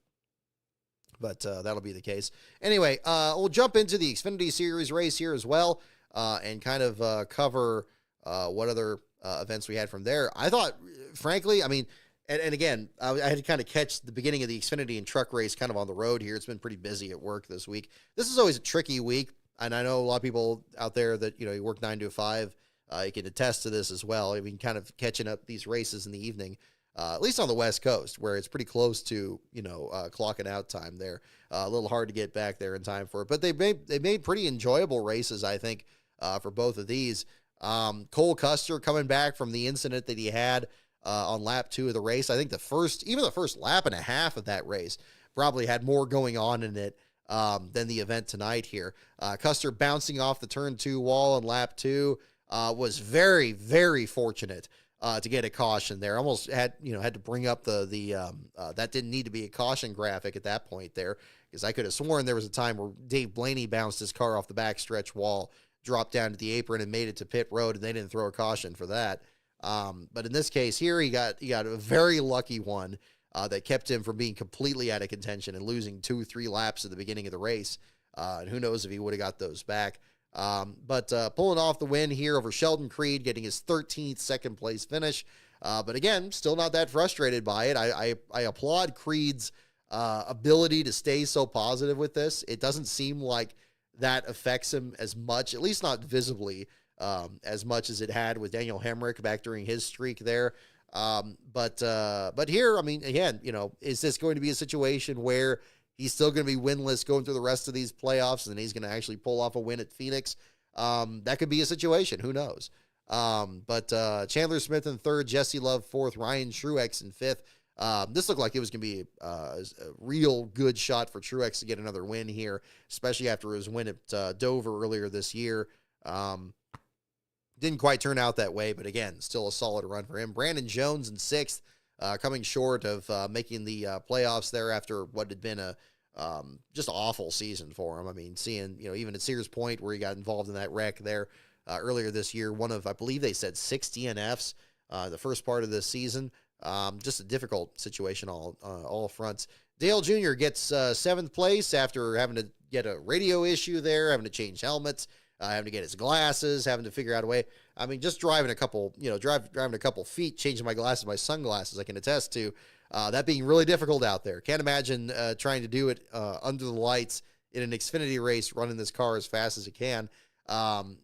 But that'll be the case. Anyway, we'll jump into the Xfinity Series race here as well, and kind of cover what other events we had from there. I thought, frankly, and again, I had to kind of catch the beginning of the Xfinity and truck race kind of on the road here. It's been pretty busy at work this week. This is always a tricky week, and I know a lot of people out there that, you work 9 to 5. You can attest to this as well. Kind of catching up these races in the evening, at least on the West Coast, where it's pretty close to, clocking out time there. A little hard to get back there in time for it. But they made pretty enjoyable races, I think, for both of these. Cole Custer coming back from the incident that he had on lap 2 of the race. I think the first lap and a half of that race probably had more going on in it than the event tonight here. Custer bouncing off the turn 2 wall on lap 2. Was very, very fortunate to get a caution there. Almost had to bring up the that didn't need to be a caution graphic at that point there, because I could have sworn there was a time where Dave Blaney bounced his car off the backstretch wall, dropped down to the apron, and made it to pit road, and they didn't throw a caution for that. But in this case here, he got a very lucky one that kept him from being completely out of contention and losing 2-3 laps at the beginning of the race. And who knows if he would have got those back. But pulling off the win here over Sheldon Creed, getting his 13th second place finish. But again, still not that frustrated by it. I applaud Creed's ability to stay so positive with this. It doesn't seem like that affects him as much, at least not visibly, as much as it had with Daniel Hemrick back during his streak there. But here, again, is this going to be a situation where he's still going to be winless going through the rest of these playoffs, and he's going to actually pull off a win at Phoenix? That could be a situation. Who knows? But Chandler Smith in 3rd, Jesse Love 4th, Ryan Truex in 5th. This looked like it was going to be a real good shot for Truex to get another win here, especially after his win at Dover earlier this year. Didn't quite turn out that way, but again, still a solid run for him. Brandon Jones in 6th, coming short of making the playoffs there after what had been a just awful season for him. Seeing, even at Sears Point where he got involved in that wreck there earlier this year, one of, I believe they said 6 DNFs the first part of this season. Just a difficult situation all fronts. Dale Jr. gets 7th place after having to get a radio issue there, having to change helmets, having to get his glasses, having to figure out a way. Just driving a couple, driving a couple feet, changing my glasses, my sunglasses, I can attest to. That being really difficult out there. Can't imagine trying to do it under the lights in an Xfinity race, running this car as fast as it can.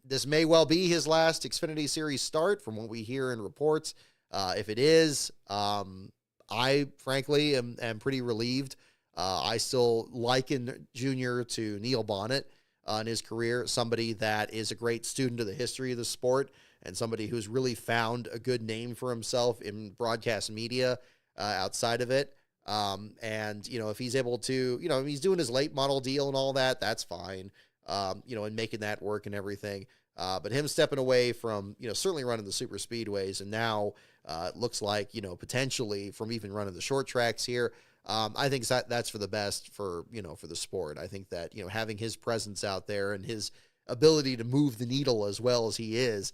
This may well be his last Xfinity Series start from what we hear in reports. If it is, I frankly am pretty relieved. I still liken Junior to Neil Bonnet in his career, somebody that is a great student of the history of the sport and somebody who's really found a good name for himself in broadcast media outside of it. And, if he's able to, he's doing his late model deal and all that, that's fine, and making that work and everything. But him stepping away from, certainly running the super speedways, and now it looks like, potentially from even running the short tracks here, I think that's for the best for the sport. I think that, having his presence out there and his ability to move the needle as well as he is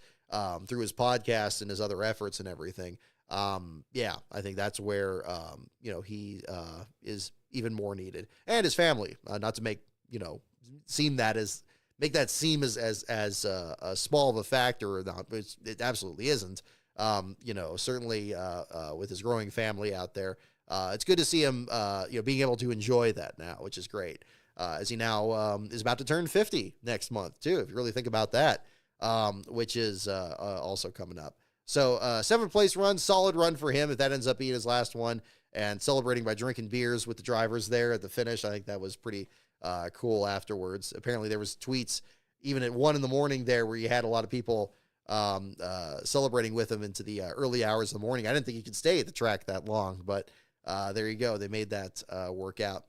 through his podcast and his other efforts and everything. I think that's where, he is even more needed, and his family, not to make, make that seem as small of a factor or not, but it absolutely isn't. Certainly, with his growing family out there, it's good to see him, being able to enjoy that now, which is great. As he now is about to turn 50 next month too, if you really think about that, which is also coming up. So 7th place run, solid run for him if that ends up being his last one, and celebrating by drinking beers with the drivers there at the finish. I think that was pretty cool afterwards. Apparently there was tweets even at 1 a.m. there where you had a lot of people celebrating with him into the early hours of the morning. I didn't think you could stay at the track that long, but there you go. They made that work out.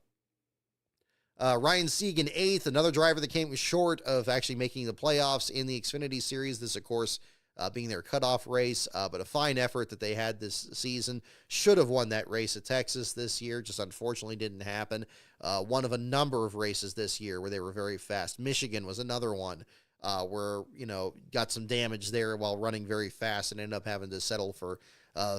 Ryan Segan 8th, another driver that came short of actually making the playoffs in the Xfinity Series. This, of course, being their cutoff race, but a fine effort that they had this season. Should have won that race at Texas this year, just unfortunately didn't happen. One of a number of races this year where they were very fast. Michigan was another one where, got some damage there while running very fast and ended up having to settle for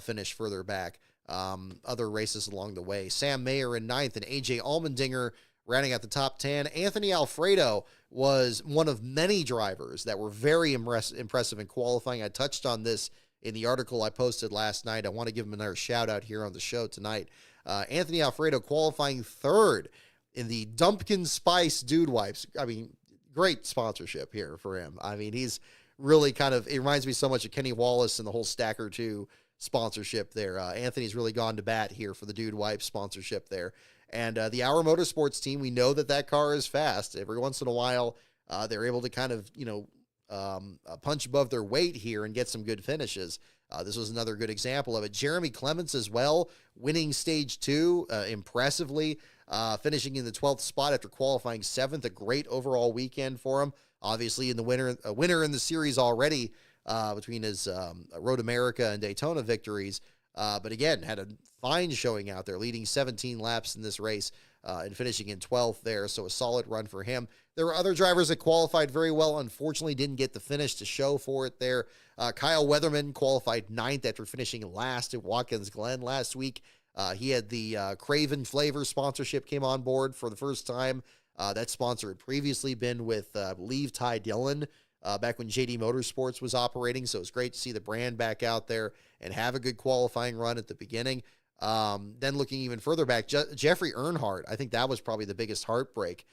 finish further back. Other races along the way. Sam Mayer in 9th and A.J. Allmendinger rounding out the top 10. Anthony Alfredo was one of many drivers that were very impressive in qualifying. I touched on this in the article I posted last night. I want to give him another shout out here on the show tonight. Anthony Alfredo qualifying 3rd in the Dumpkin Spice Dude Wipes. I mean, great sponsorship here for him. I mean, he's really it reminds me so much of Kenny Wallace and the whole Stacker 2 sponsorship there. Anthony's really gone to bat here for the Dude Wipes sponsorship there. And the Hour Motorsports team, we know that car is fast. Every once in a while, they're able to kind of, punch above their weight here and get some good finishes. This was another good example of it. Jeremy Clements as well, winning stage 2 impressively, finishing in the 12th spot after qualifying 7th. A great overall weekend for him. Obviously, in the winner in the series already between his Road America and Daytona victories. But again, had a fine showing out there, leading 17 laps in this race and finishing in 12th there. So a solid run for him. There were other drivers that qualified very well. Unfortunately, didn't get the finish to show for it there. Kyle Weatherman qualified 9th after finishing last at Watkins Glen last week. He had the Craven Flavor sponsorship came on board for the first time. That sponsor had previously been with, I believe, Ty Dillon. Back when JD Motorsports was operating. So it's great to see the brand back out there and have a good qualifying run at the beginning. Then looking even further back, Jeffrey Earnhardt, I think that was probably the biggest heartbreak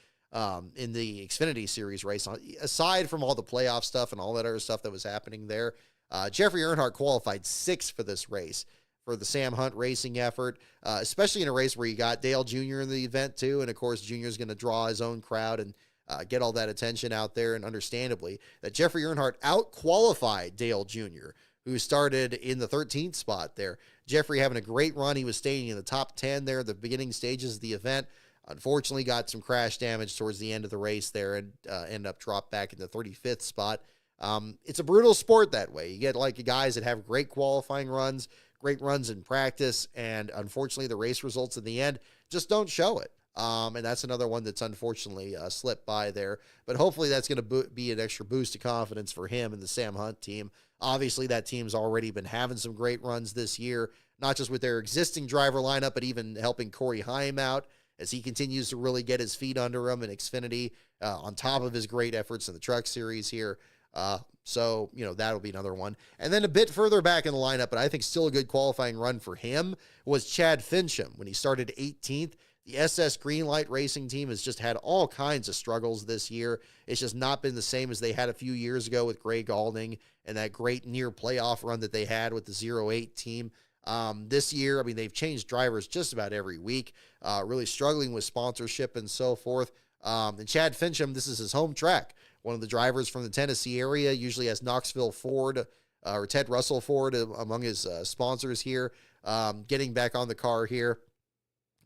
in the Xfinity Series race. Aside from all the playoff stuff and all that other stuff that was happening there, Jeffrey Earnhardt qualified 6th for this race for the Sam Hunt racing effort, especially in a race where you got Dale Jr. in the event too. And of course, Jr. is going to draw his own crowd and get all that attention out there, and understandably, that Jeffrey Earnhardt out-qualified Dale Jr., who started in the 13th spot there. Jeffrey having a great run. He was staying in the top 10 there at the beginning stages of the event. Unfortunately, got some crash damage towards the end of the race there and ended up dropped back in the 35th spot. It's a brutal sport that way. You get like guys that have great qualifying runs, great runs in practice, and unfortunately, the race results in the end just don't show it. And that's another one that's unfortunately slipped by there. But hopefully that's going to be an extra boost of confidence for him and the Sam Hunt team. Obviously, that team's already been having some great runs this year, not just with their existing driver lineup, but even helping Corey Haim out as he continues to really get his feet under him in Xfinity on top of his great efforts in the Truck Series here. So, that'll be another one. And then a bit further back in the lineup, but I think still a good qualifying run for him, was Chad Fincham when he started 18th. The SS Greenlight Racing team has just had all kinds of struggles this year. It's just not been the same as they had a few years ago with Gray Galding and that great near playoff run that they had with the 08 team. This year, I mean, they've changed drivers just about every week, really struggling with sponsorship and so forth. And Chad Fincham, this is his home track. One of the drivers from the Tennessee area, usually has Knoxville Ford or Ted Russell Ford among his sponsors here, getting back on the car here.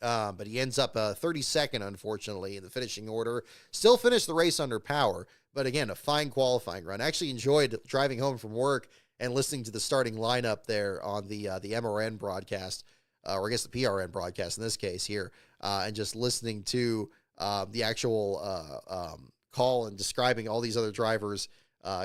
But he ends up 32nd, unfortunately, in the finishing order. Still finished the race under power, but again, a fine qualifying run. Actually enjoyed driving home from work and listening to the starting lineup there on the MRN broadcast, or I guess the PRN broadcast in this case here, and just listening to the actual call and describing all these other drivers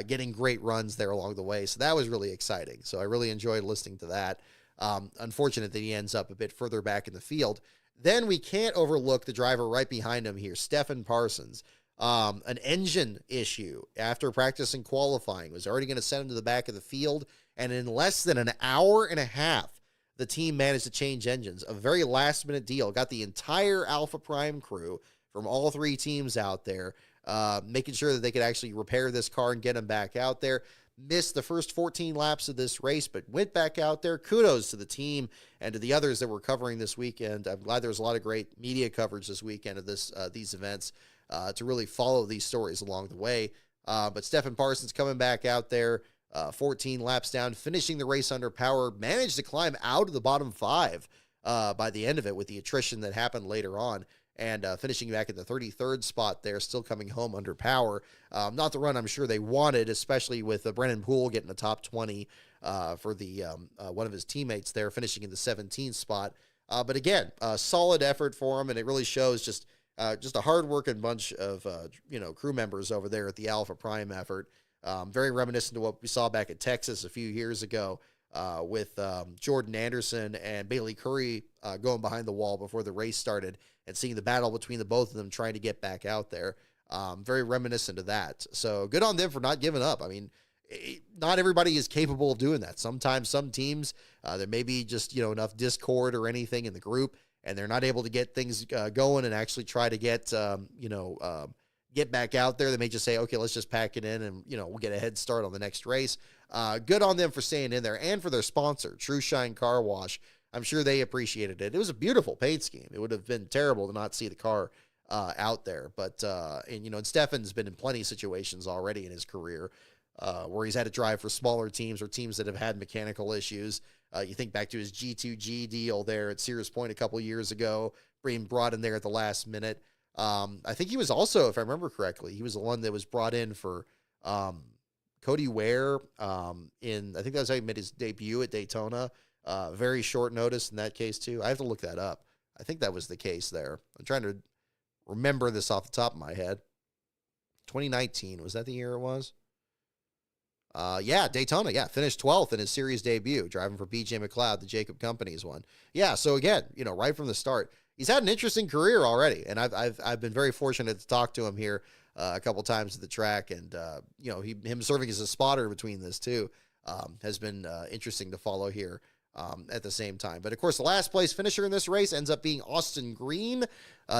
getting great runs there along the way. So that was really exciting. So I really enjoyed listening to that. Unfortunate that he ends up a bit further back in the field. Then we can't overlook the driver right behind him here, Stephen Parsons. An engine issue after practice and qualifying was already going to send him to the back of the field. And in less than an hour and a half, the team managed to change engines. A very last minute deal. Got the entire Alpha Prime crew from all three teams out there, making sure that they could actually repair this car and get him back out there. Missed the first 14 laps of this race, but went back out there. Kudos to the team and to the others that were covering this weekend. I'm glad there was a lot of great media coverage this weekend of these events to really follow these stories along the way. But Stephen Parsons coming back out there, 14 laps down, finishing the race under power, managed to climb out of the bottom five by the end of it with the attrition that happened later on. And finishing back at the 33rd spot there, still coming home under power. Not the run I'm sure they wanted, especially with Brennan Poole getting the top 20 for the one of his teammates there, finishing in the 17th spot. But again, a solid effort for him, and it really shows just a hard-working bunch of crew members over there at the Alpha Prime effort. Very reminiscent of what we saw back at Texas a few years ago with Jordan Anderson and Bailey Curry going behind the wall before the race started, and seeing the battle between the both of them trying to get back out there. Very reminiscent of that. So good on them for not giving up. I mean, not everybody is capable of doing that. Sometimes some teams, there may be just, enough discord or anything in the group, and they're not able to get things going and actually try to get, get back out there. They may just say, okay, let's just pack it in and, we'll get a head start on the next race. Good on them for staying in there, and for their sponsor, True Shine Car Wash. I'm sure they appreciated it. It was a beautiful paint scheme. It would have been terrible to not see the car out there. But, and Stefan's been in plenty of situations already in his career where he's had to drive for smaller teams or teams that have had mechanical issues. You think back to his G2G deal there at Sears Point a couple years ago, being brought in there at the last minute. I think he was also, if I remember correctly, he was the one that was brought in for Cody Ware I think that's how he made his debut at Daytona. Very short notice in that case too. I have to look that up. I think that was the case there. I'm trying to remember this off the top of my head. 2019, was that the year it was? Yeah, Daytona, yeah, finished 12th in his series debut, driving for BJ McLeod, the Jacob Companies one. Yeah, so again, right from the start, he's had an interesting career already, and I've been very fortunate to talk to him here a couple times at the track, and him serving as a spotter between this too has been interesting to follow here. At the same time. But of course, the last place finisher in this race ends up being Austin Green.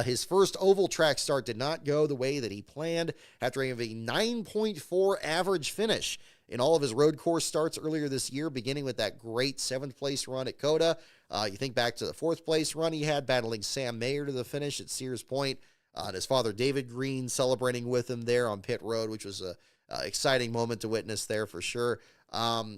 His first oval track start did not go the way that he planned after having a 9.4 average finish in all of his road course starts earlier this year, beginning with that great 7th place run at COTA. You think back to the 4th place run he had, battling Sam Mayer to the finish at Sears Point, and his father David Green celebrating with him there on pit road, which was a exciting moment to witness there for sure.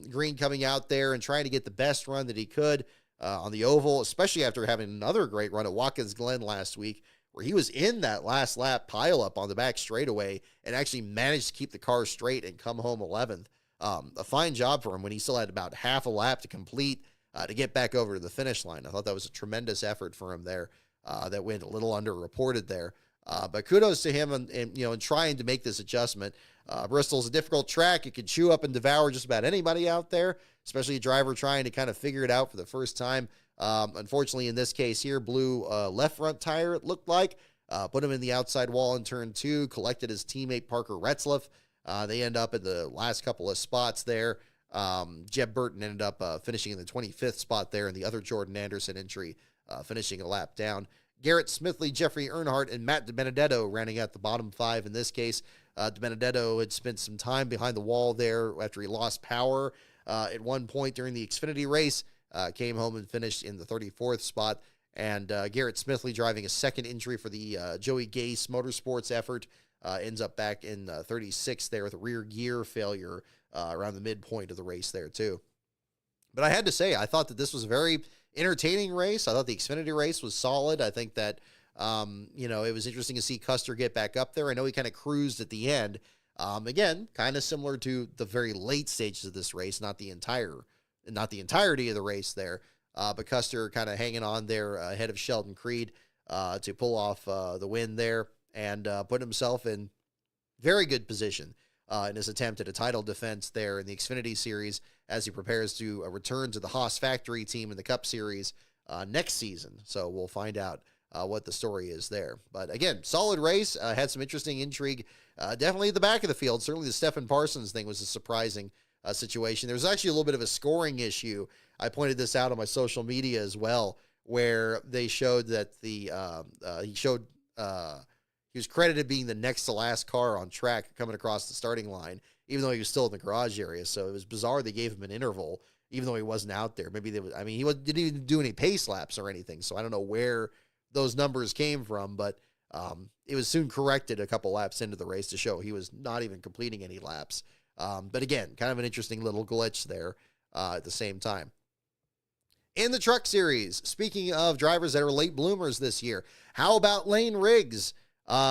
Green coming out there and trying to get the best run that he could on the oval, especially after having another great run at Watkins Glen last week, where he was in that last lap pileup on the back straightaway and actually managed to keep the car straight and come home 11th. A fine job for him when he still had about half a lap to complete to get back over to the finish line. I thought that was a tremendous effort for him there. That went a little underreported there. But kudos to him in trying to make this adjustment. Bristol's a difficult track. It could chew up and devour just about anybody out there, especially a driver trying to kind of figure it out for the first time. Unfortunately, in this case here, blew left front tire, it looked like. Put him in the outside wall in turn 2, collected his teammate Parker Retzlaff. They end up in the last couple of spots there. Jeb Burton ended up finishing in the 25th spot there, and the other Jordan Anderson entry finishing a lap down. Garrett Smithley, Jeffrey Earnhardt, and Matt DiBenedetto rounding out the bottom 5 in this case. DiBenedetto had spent some time behind the wall there after he lost power at one point during the Xfinity race. Came home and finished in the 34th spot. And Garrett Smithley, driving a second entry for the Joey Gase Motorsports effort, ends up back in 36th there with a rear gear failure around the midpoint of the race there too. But I had to say, I thought that this was a very entertaining race. I thought the Xfinity race was solid. I think that, it was interesting to see Custer get back up there. I know he kind of cruised at the end. Again, kind of similar to the very late stages of this race, not the entirety of the race there. But Custer kind of hanging on there ahead of Sheldon Creed to pull off the win there and put himself in very good position in his attempt at a title defense there in the Xfinity Series as he prepares to return to the Haas factory team in the Cup Series next season. So we'll find out what the story is there. But again, solid race, had some interesting intrigue, definitely at the back of the field. Certainly the Stephen Parsons thing was a surprising situation. There was actually a little bit of a scoring issue. I pointed this out on my social media as well, where they showed that he was credited being the next to last car on track coming across the starting line, even though he was still in the garage area. So it was bizarre they gave him an interval, even though he wasn't out there. Maybe he didn't even do any pace laps or anything. So I don't know where those numbers came from, but it was soon corrected a couple laps into the race to show he was not even completing any laps. But again, kind of an interesting little glitch there at the same time. In the Truck Series, speaking of drivers that are late bloomers this year, how about Lane Riggs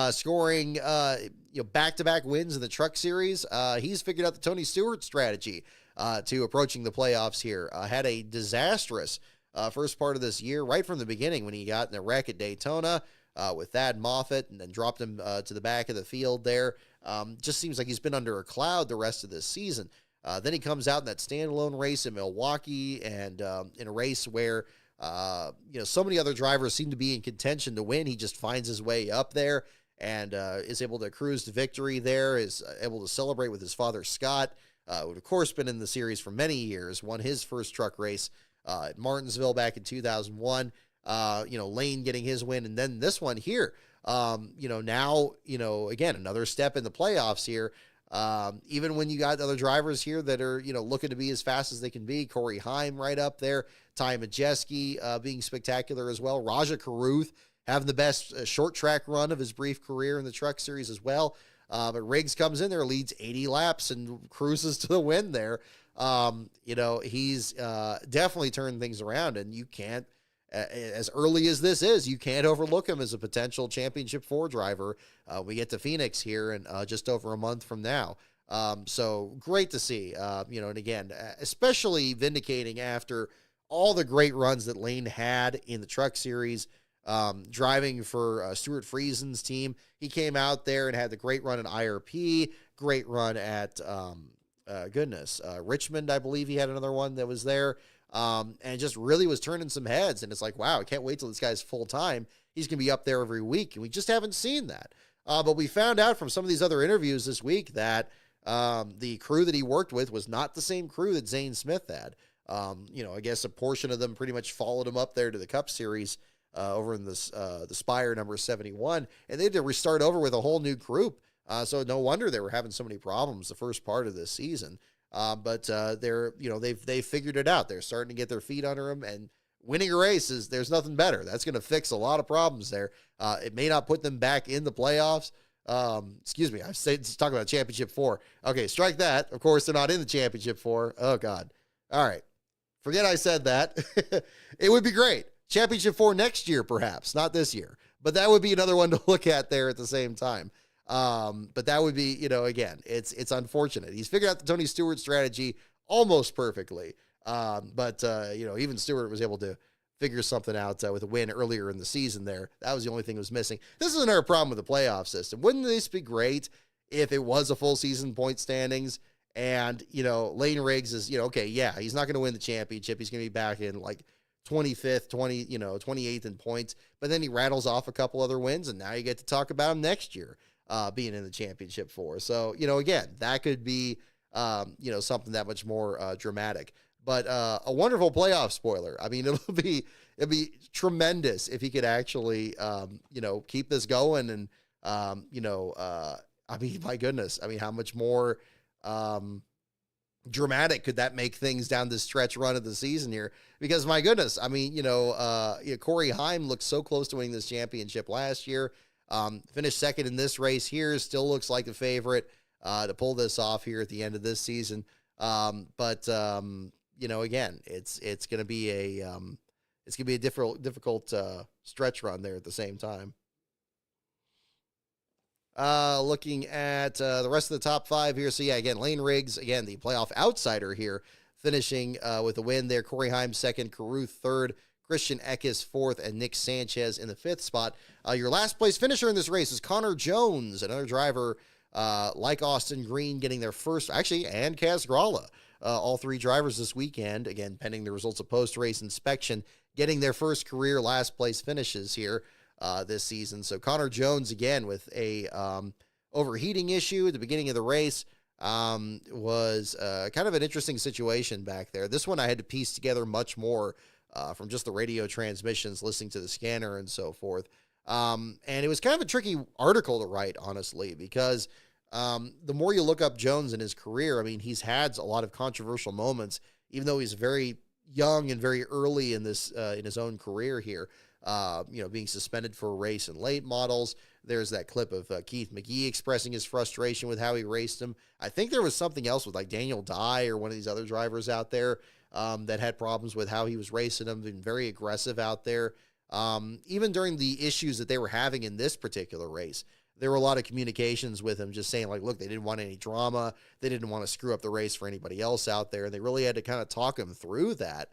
scoring back-to-back wins in the Truck Series? He's figured out the Tony Stewart strategy to approaching the playoffs here. Had a disastrous first part of this year right from the beginning when he got in a wreck at Daytona with Thad Moffitt and then dropped him to the back of the field there. Just seems like he's been under a cloud the rest of this season. Then he comes out in that standalone race in Milwaukee and in a race where, so many other drivers seem to be in contention to win. He just finds his way up there and is able to cruise to victory there, is able to celebrate with his father, Scott, who, of course, been in the series for many years, won his first truck race at Martinsville back in 2001. Lane getting his win. And then this one here, now, again, another step in the playoffs here. Even when you got other drivers here that are, looking to be as fast as they can be, Corey Heim right up there, Ty Majeski being spectacular as well, Raja Karuth having the best short track run of his brief career in the Truck Series as well. But Riggs comes in there, leads 80 laps and cruises to the win there. He's definitely turned things around, and you can't, as early as this is, you can't overlook him as a potential Championship 4 driver. We get to Phoenix here in just over a month from now. So great to see, and again, especially vindicating after all the great runs that Lane had in the Truck Series, driving for Stuart Friesen's team. He came out there and had the great run in IRP, great run at, Richmond, I believe he had another one that was there. And just really was turning some heads. And it's like, wow, I can't wait till this guy's full time. He's going to be up there every week. And we just haven't seen that. But we found out from some of these other interviews this week that the crew that he worked with was not the same crew that Zane Smith had. I guess a portion of them pretty much followed him up there to the Cup Series over in the Spire number 71. And they had to restart over with a whole new group. So no wonder they were having so many problems the first part of this season. But they've figured it out. They're starting to get their feet under them, and winning a race there's nothing better. That's going to fix a lot of problems there. It may not put them back in the playoffs. Excuse me. I said talking about Championship 4. Okay, strike that. Of course, they're not in the Championship 4. Oh God. All right. Forget I said that. It would be great. Championship 4 next year, perhaps, not this year, but that would be another one to look at there at the same time. But that would be, again, it's unfortunate. He's figured out the Tony Stewart strategy almost perfectly. But even Stewart was able to figure something out with a win earlier in the season there. That was the only thing that was missing. This is another problem with the playoff system. Wouldn't this be great if it was a full season point standings and, Lane Riggs is, he's not going to win the championship. He's going to be back in like 25th, 28th in points, but then he rattles off a couple other wins and now you get to talk about him next year. being in the championship for. So, again, that could be, something that much more dramatic. But a wonderful playoff spoiler. I mean, it'd be tremendous if he could actually, keep this going. And, I mean, my goodness. I mean, how much more dramatic could that make things down the stretch run of the season here? Because my goodness, I mean, Corey Heim looked so close to winning this championship last year. Finished second in this race here, still looks like the favorite to pull this off here at the end of this season. But again, it's going to be a difficult stretch run there at the same time. Looking at the rest of the top five here. So, yeah, again, Lane Riggs, again, the playoff outsider here, finishing with a win there. Corey Heim second, Caruth third, Christian Eckes fourth, and Nick Sanchez in the fifth spot. Your last place finisher in this race is Connor Jones, another driver like Austin Green getting their first, actually, and Kaz Grala. All three drivers this weekend, again, pending the results of post-race inspection, getting their first career last place finishes here this season. So Connor Jones, again, with a overheating issue at the beginning of the race, was kind of an interesting situation back there. This one I had to piece together much more from just the radio transmissions, listening to the scanner and so forth. And it was kind of a tricky article to write, honestly, because the more you look up Jones in his career, I mean, he's had a lot of controversial moments, even though he's very young and very early in this in his own career here. Being suspended for a race in late models. There's that clip of Keith McGee expressing his frustration with how he raced him. I think there was something else with like Daniel Dye or one of these other drivers out there that had problems with how he was racing them, been very aggressive out there. Even during the issues that they were having in this particular race, there were a lot of communications with him just saying like, look, they didn't want any drama. They didn't want to screw up the race for anybody else out there. And they really had to kind of talk him through that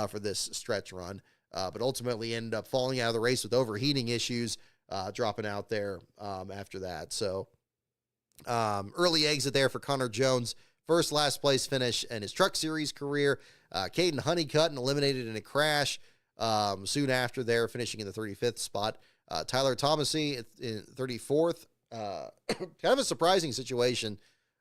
for this stretch run. But ultimately ended up falling out of the race with overheating issues, dropping out there after that. So early exit there for Connor Jones. First last place finish in his Truck Series career. Caden Honeycutt and eliminated in a crash soon after there, finishing in the 35th spot. Tyler Thomasy in 34th. Kind of a surprising situation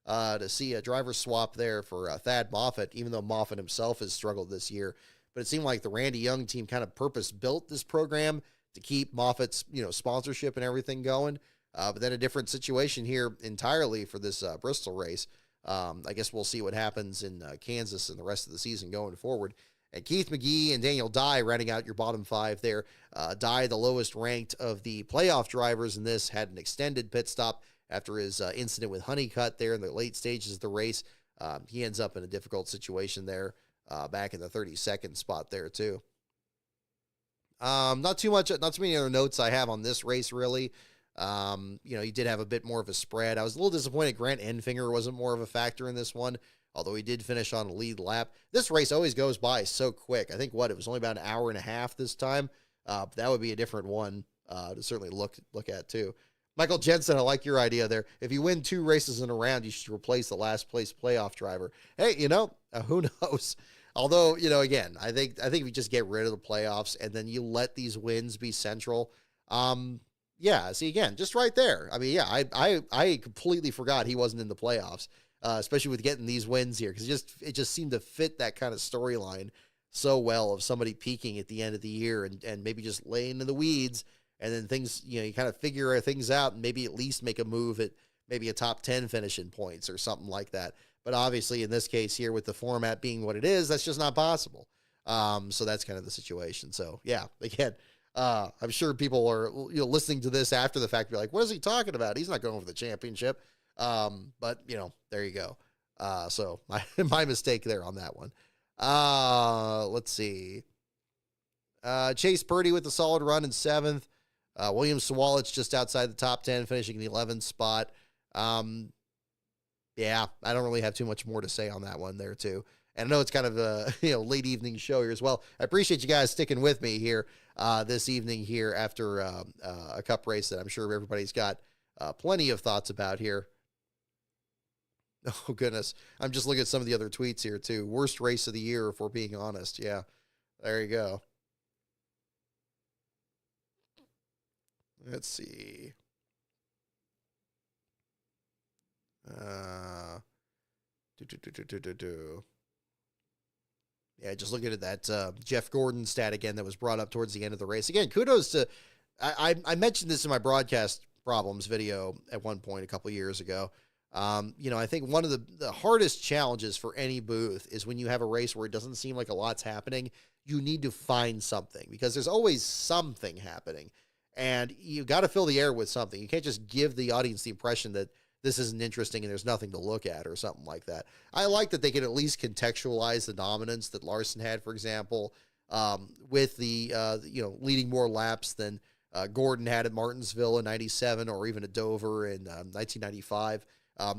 to see a driver swap there for Thad Moffitt, even though Moffitt himself has struggled this year. But it seemed like the Randy Young team kind of purpose-built this program to keep Moffitt's, sponsorship and everything going. But then a different situation here entirely for this Bristol race. I guess we'll see what happens in Kansas and the rest of the season going forward. And Keith McGee and Daniel Dye rounding out your bottom five there. Dye, the lowest ranked of the playoff drivers in this, had an extended pit stop after his incident with Honeycutt there in the late stages of the race. He ends up in a difficult situation there. Back in the 32nd spot there too. Not too many other notes I have on this race really. He did have a bit more of a spread. I was a little disappointed Grant Enfinger wasn't more of a factor in this one, although he did finish on a lead lap. This race always goes by so quick. I think it was only about an hour and a half this time. But that would be a different one to certainly look at too. Michael Jensen, I like your idea there. If you win 2 races in a round, you should replace the last place playoff driver. Hey, who knows? Although, again, I think we just get rid of the playoffs and then you let these wins be central. See, again, just right there. I mean, yeah, I completely forgot he wasn't in the playoffs, especially with getting these wins here, because it just seemed to fit that kind of storyline so well of somebody peaking at the end of the year and maybe just laying in the weeds, and then things, you kind of figure things out and maybe at least make a move at maybe a top 10 finish in points or something like that. But obviously, in this case here, with the format being what it is, that's just not possible. So that's kind of the situation. So, yeah, again, I'm sure people are listening to this after the fact, be like, what is he talking about? He's not going for the championship. But, there you go. So my mistake there on that one. Let's see. Chase Purdy with a solid run in 7th. William Sawalich just outside the top 10, finishing in the 11th spot. Yeah, I don't really have too much more to say on that one there too. And I know it's kind of a late evening show here as well. I appreciate you guys sticking with me here this evening here after a cup race that I'm sure everybody's got plenty of thoughts about here. Oh goodness, I'm just looking at some of the other tweets here too. Worst race of the year, if we're being honest. Yeah, there you go. Let's see. Uh, do, do, do, do, do, do, do. Yeah, just looking at that Jeff Gordon stat again that was brought up towards the end of the race. Again, kudos to, I mentioned this in my broadcast problems video at one point a couple years ago. I think one of the hardest challenges for any booth is when you have a race where it doesn't seem like a lot's happening. You need to find something because there's always something happening. And you got to fill the air with something. You can't just give the audience the impression that this isn't interesting and there's nothing to look at or something like that. I like that they can at least contextualize the dominance that Larson had, for example, with the leading more laps than Gordon had at Martinsville in 97 or even at Dover in 1995.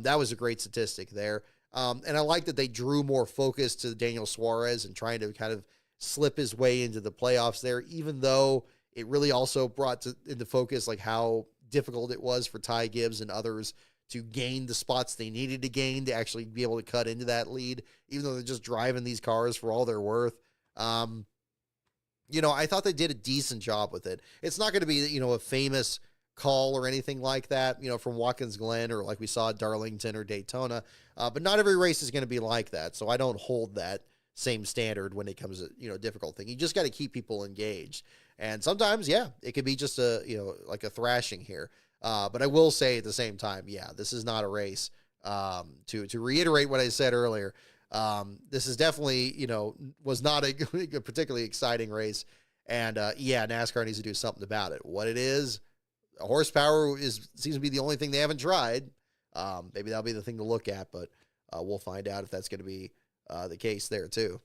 That was a great statistic there. And I like that they drew more focus to Daniel Suarez and trying to kind of slip his way into the playoffs there, even though it really also brought into focus like how difficult it was for Ty Gibbs and others to gain the spots they needed to gain to actually be able to cut into that lead, even though they're just driving these cars for all they're worth. I thought they did a decent job with it. It's not going to be, a famous call or anything like that, from Watkins Glen or like we saw at Darlington or Daytona. But not every race is going to be like that. So I don't hold that same standard when it comes to, difficult thing. You just got to keep people engaged. And sometimes, it could be just like a thrashing here. But I will say at the same time, this is not a race. To reiterate what I said earlier, this is definitely, was not a particularly exciting race. And NASCAR needs to do something about it. What it is, horsepower seems to be the only thing they haven't tried. Maybe that'll be the thing to look at, but we'll find out if that's going to be the case there too.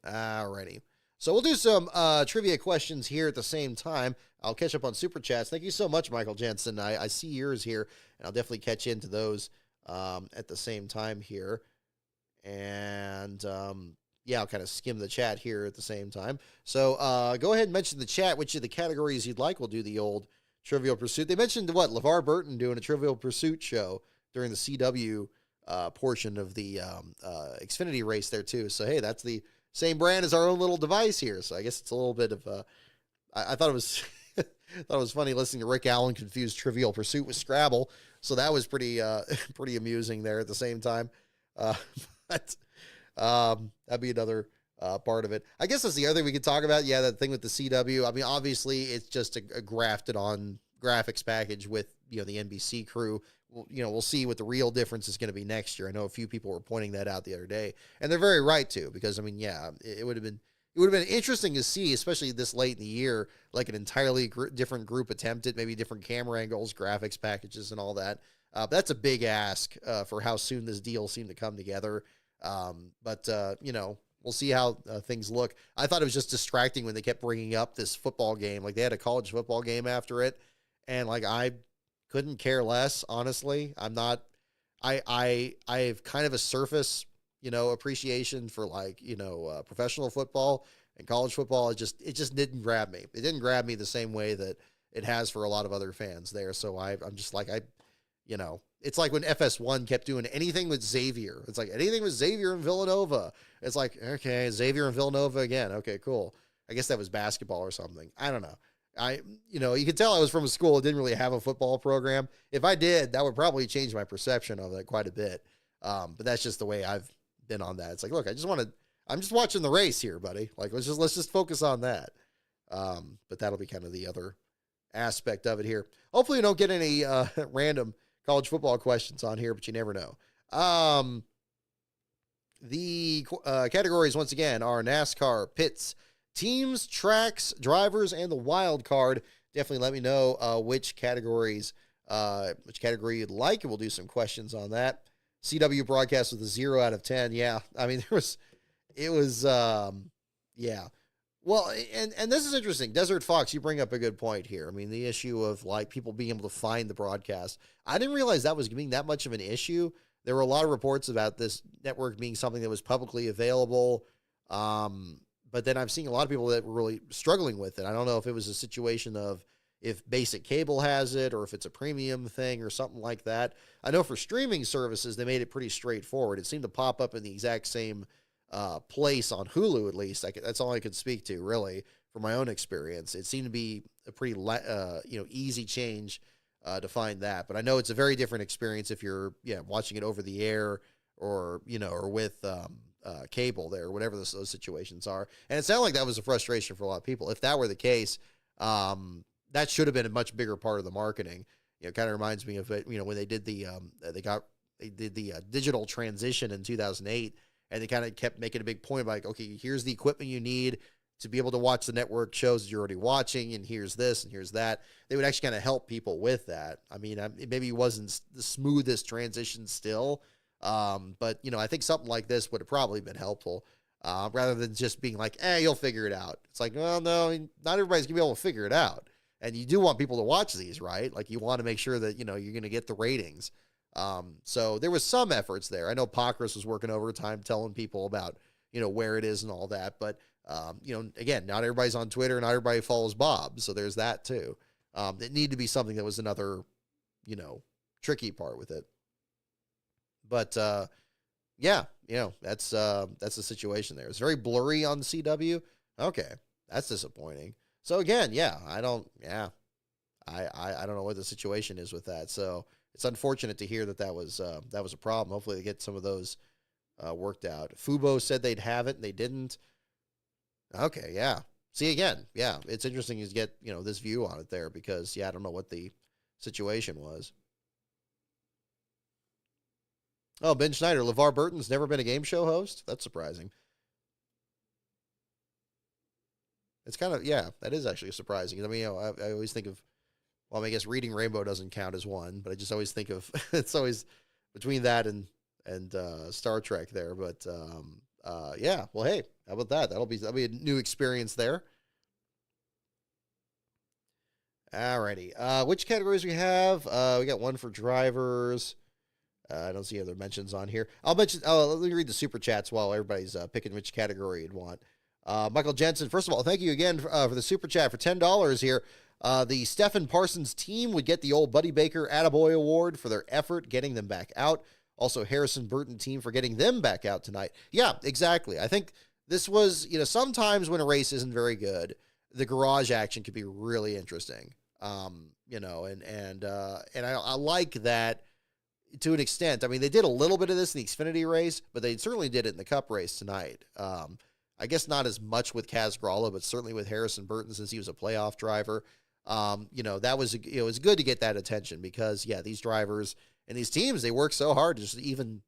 Alrighty. So we'll do some trivia questions here at the same time. I'll catch up on Super Chats. Thank you so much, Michael Jensen. I see yours here, and I'll definitely catch into those at the same time here. And, I'll kind of skim the chat here at the same time. So go ahead and mention the chat, which of the categories you'd like. We'll do the old Trivial Pursuit. They mentioned, LeVar Burton doing a Trivial Pursuit show during the CW portion of the Xfinity race there, too. So, hey, that's the same brand as our own little device here. So I guess it's a little bit of I thought it was thought it was funny listening to Rick Allen confuse Trivial Pursuit with Scrabble. So that was pretty amusing there at the same time. But that'd be another part of it. I guess that's the other thing we could talk about. Yeah, that thing with the CW. I mean, obviously it's just a grafted on graphics package with, the NBC crew. We'll see what the real difference is going to be next year. I know a few people were pointing that out the other day, and they're very right to, because it would have been interesting to see, especially this late in the year, like an entirely different group attempted, maybe different camera angles, graphics packages, and all that. But that's a big ask for how soon this deal seemed to come together. But we'll see how things look. I thought it was just distracting when they kept bringing up this football game. Like they had a college football game after it, and like I couldn't care less, honestly. I have kind of a surface, appreciation for professional football and college football. It just didn't grab me. It didn't grab me the same way that it has for a lot of other fans there. So I'm just like, it's like when FS1 kept doing anything with Xavier. It's like anything with Xavier and Villanova. It's like, okay, Xavier and Villanova again. Okay, cool. I guess that was basketball or something. I don't know. You could tell I was from a school that didn't really have a football program. If I did, that would probably change my perception of it quite a bit. But that's just the way I've been on that. It's like, look, I'm just watching the race here, buddy. Like, let's just focus on that. But that'll be kind of the other aspect of it here. Hopefully you don't get any random college football questions on here, but you never know. The categories, once again, are NASCAR, pits, teams, tracks, drivers, and the wild card. Definitely let me know which category you'd like, and we'll do some questions on that. CW broadcast with a 0 out of 10. Yeah, I mean, yeah. Well, and this is interesting. Desert Fox, you bring up a good point here. I mean, the issue of like people being able to find the broadcast. I didn't realize that was being that much of an issue. There were a lot of reports about this network being something that was publicly available. But then I'm seeing a lot of people that were really struggling with it. I don't know if it was a situation of if basic cable has it or if it's a premium thing or something like that. I know for streaming services, they made it pretty straightforward. It seemed to pop up in the exact same place on Hulu, at least. That's all I could speak to, really, from my own experience. It seemed to be a pretty easy change to find that. But I know it's a very different experience if you're watching it over the air or or with cable there, whatever those situations are. And it sounded like that was a frustration for a lot of people. If that were the case, that should have been a much bigger part of the marketing. It kind of reminds me of it, when they did the digital transition in 2008, and they kind of kept making a big point about like, okay, here's the equipment you need to be able to watch the network shows that you're already watching, and here's this and here's that. They would actually kind of help people with that. I mean, maybe it wasn't the smoothest transition still, but I think something like this would have probably been helpful, rather than just being like, you'll figure it out. It's like, well, no, not everybody's gonna be able to figure it out, and you do want people to watch these, right? Like, you want to make sure that you're going to get the ratings. So there was some efforts there. I know Pockrass was working overtime telling people about where it is and all that, but again, not everybody's on Twitter, not everybody follows Bob, so there's that too. It needed to be something that was another tricky part with it. But yeah, that's the situation there. It's very blurry on the CW. Okay, that's disappointing. So again, I don't know what the situation is with that. So it's unfortunate to hear that was a problem. Hopefully they get some of those worked out. Fubo said they'd have it and they didn't. Okay, yeah. See, again, yeah, it's interesting to get this view on it there, because I don't know what the situation was. Oh, Ben Schneider, LeVar Burton's never been a game show host? That's surprising. It's kind of, that is actually surprising. I mean, I always think of, well, I guess Reading Rainbow doesn't count as one, but I just always think of, it's always between that and Star Trek there. But well, hey, how about that? That'll be a new experience there. Alrighty. Which categories we have? We got one for drivers. I don't see other mentions on here. Let me read the super chats while everybody's picking which category you'd want. Michael Jensen, first of all, thank you again for the super chat for $10 here. The Stephen Parsons team would get the old Buddy Baker Attaboy Award for their effort getting them back out. Also, Harrison Burton team for getting them back out tonight. Yeah, exactly. I think this was, sometimes when a race isn't very good, the garage action could be really interesting. And I like that to an extent. I mean, they did a little bit of this in the Xfinity race, but they certainly did it in the Cup race tonight. I guess not as much with Kaz Gralla, but certainly with Harrison Burton, since he was a playoff driver. That was, it was good to get that attention, because these drivers and these teams, they work so hard to just even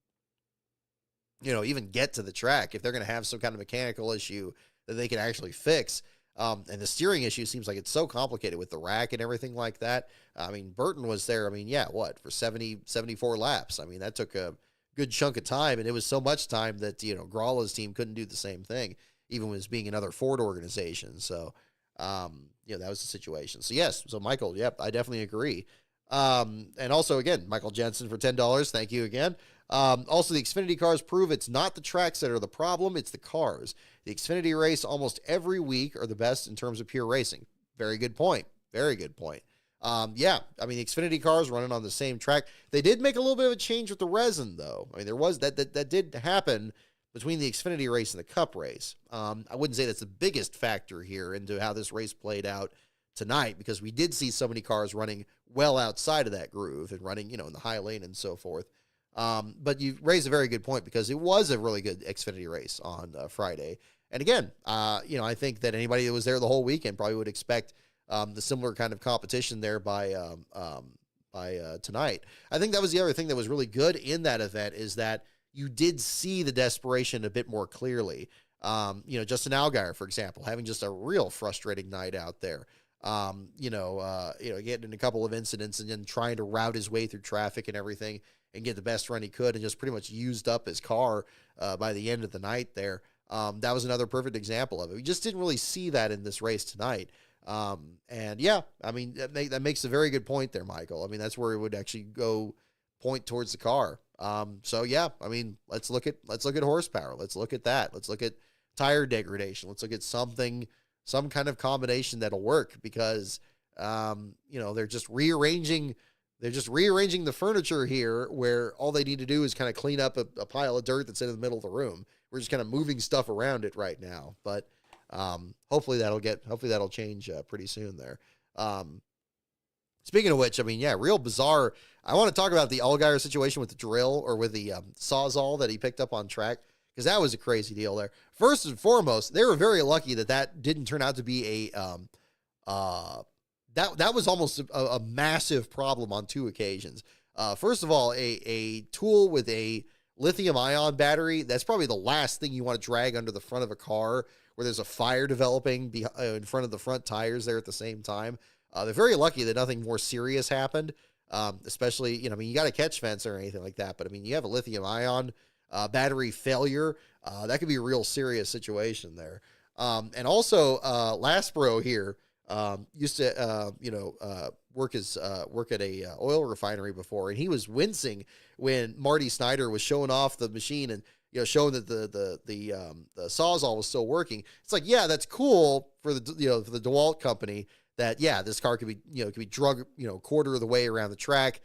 get to the track. If they're going to have some kind of mechanical issue that they can actually fix. And the steering issue seems like it's so complicated with the rack and everything like that. I mean, Burton was there, for 74 laps. I mean, that took a good chunk of time, and it was so much time that, Gralla's team couldn't do the same thing, even as being another Ford organization. So, that was the situation. So, yes. So, Michael, I definitely agree. And also, again, Michael Jensen for $10. Thank you again. Also, the Xfinity cars prove it's not the tracks that are the problem, it's the cars. The Xfinity race almost every week are the best in terms of pure racing. Very good point. Very good point. I mean, the Xfinity cars running on the same track. They did make a little bit of a change with the resin, though. I mean, there was that did happen between the Xfinity race and the Cup race. I wouldn't say that's the biggest factor here into how this race played out tonight, because we did see so many cars running well outside of that groove and running, in the high lane and so forth. But you raised a very good point, because it was a really good Xfinity race on Friday. And again, I think that anybody that was there the whole weekend probably would expect the similar kind of competition there by tonight. I think that was the other thing that was really good in that event, is that you did see the desperation a bit more clearly. Justin Allgaier, for example, having just a real frustrating night out there. Getting in a couple of incidents and then trying to route his way through traffic and everything and get the best run he could, and just pretty much used up his car by the end of the night there. That was another perfect example of it. We just didn't really see that in this race tonight. That makes a very good point there, Michael. I mean, that's where it would actually go point towards the car. Let's look at horsepower. Let's look at that. Let's look at tire degradation. Let's look at some kind of combination that'll work, because, they're just rearranging the furniture here, where all they need to do is kind of clean up a pile of dirt that's in the middle of the room. We're just kind of moving stuff around it right now, but hopefully that'll change pretty soon there. Speaking of which, I mean, yeah, real bizarre. I want to talk about the Allgaier situation with the drill or with the Sawzall that he picked up on track, because that was a crazy deal there. First and foremost, they were very lucky that that didn't turn out to be that was almost a massive problem on two occasions. First of all, a tool with a lithium ion battery, that's probably the last thing you want to drag under the front of a car where there's a fire developing in front of the front tires there at the same time. They're very lucky that nothing more serious happened, especially, you know, I mean, you got a catch fence or anything like that, but I mean, you have a lithium ion battery failure, that could be a real serious situation there. And also, Lastbro here used to, work at a oil refinery before, and he was wincing when Marty Snyder was showing off the machine and, you know, showing that the Sawzall was still working. It's like, yeah, that's cool for the, you know, for the DeWalt company, that, yeah, this car could be, you know, could be drug, you know, quarter of the way around the track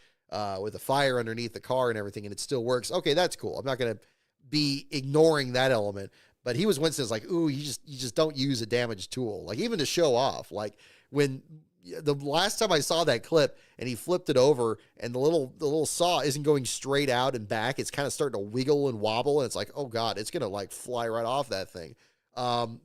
with a fire underneath the car and everything, and it still works. Okay, that's cool. I'm not going to be ignoring that element. But he was wincing, like, ooh, you just don't use a damaged tool, like even to show off. Like when the last time I saw that clip and he flipped it over and the little saw isn't going straight out and back, it's kind of starting to wiggle and wobble, and it's like, oh god, it's gonna like fly right off that thing.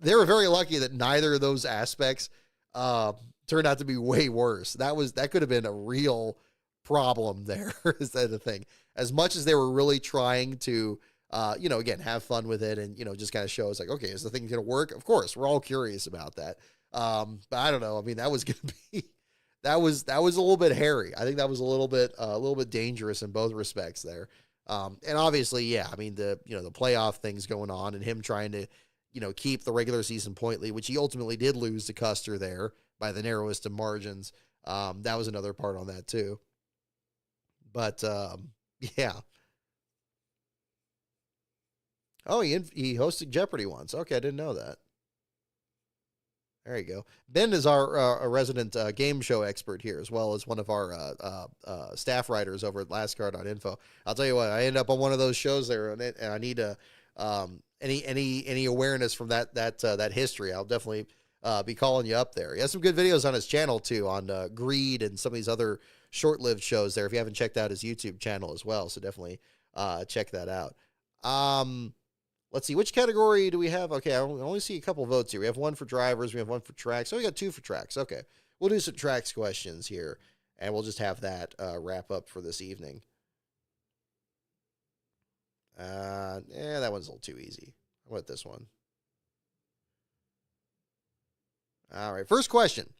They were very lucky that neither of those aspects turned out to be way worse. That could have been a real problem there. Is that the thing? As much as they were really trying to again, have fun with it and, you know, just kind of show us like, okay, is the thing going to work? Of course, we're all curious about that. But I don't know. I mean, that was going to be, that was a little bit hairy. I think that was a little bit dangerous in both respects there. And obviously, yeah, I mean, the playoff things going on and him trying to, you know, keep the regular season point lead, which he ultimately did lose to Custer there by the narrowest of margins. That was another part on that too. But, yeah. Oh, he hosted Jeopardy once. Okay, I didn't know that. There you go. Ben is our resident game show expert here, as well as one of our staff writers over at lastcard.info. I'll tell you what, I ended up on one of those shows there, and I need any awareness from that history. I'll definitely be calling you up there. He has some good videos on his channel too, on Greed and some of these other short-lived shows there. If you haven't checked out his YouTube channel as well, so definitely check that out. Let's see, which category do we have? Okay, I only see a couple votes here. We have one for drivers, we have one for tracks. So we got two for tracks. Okay, we'll do some tracks questions here, and we'll just have that wrap up for this evening. That one's a little too easy. How about this one? All right, first question.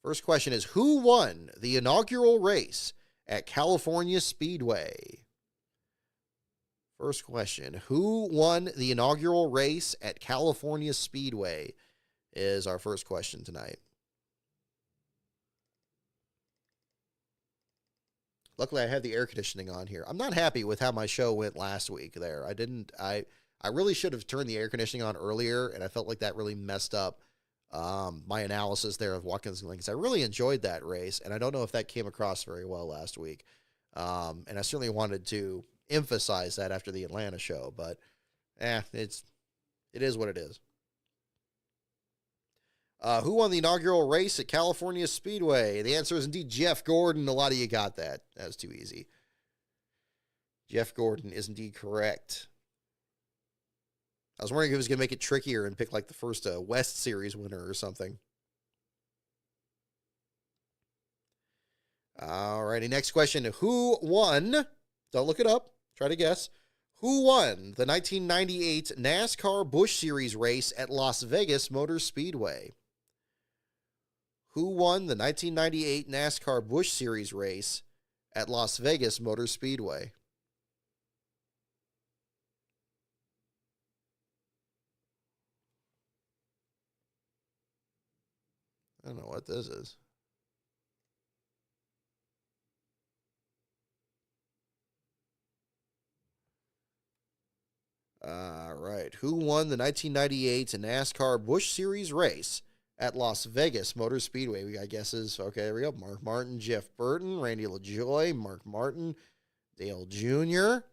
First question is, who won the inaugural race at California Speedway? First question, who won the inaugural race at California Speedway is our first question tonight. Luckily, I had the air conditioning on here. I'm not happy with how my show went last week there. I really should have turned the air conditioning on earlier, and I felt like that really messed up my analysis there of Watkins and Lincoln. I really enjoyed that race, and I don't know if that came across very well last week. And I certainly wanted to emphasize that after the Atlanta show, but it is what it is. Who won the inaugural race at California Speedway? The answer is indeed Jeff Gordon. A lot of you got that. That was too easy. Jeff Gordon is indeed correct. I was wondering if he was going to make it trickier and pick like the first West Series winner or something. All righty, next question. Who won? Don't look it up. Try to guess. Who won the 1998 NASCAR Busch Series race at Las Vegas Motor Speedway? Who won the 1998 NASCAR Busch Series race at Las Vegas Motor Speedway? I don't know what this is. All right. Who won the 1998 NASCAR Busch Series race at Las Vegas Motor Speedway? We got guesses. Okay, there we go. Mark Martin, Jeff Burton, Randy LaJoy, Mark Martin, Dale Jr.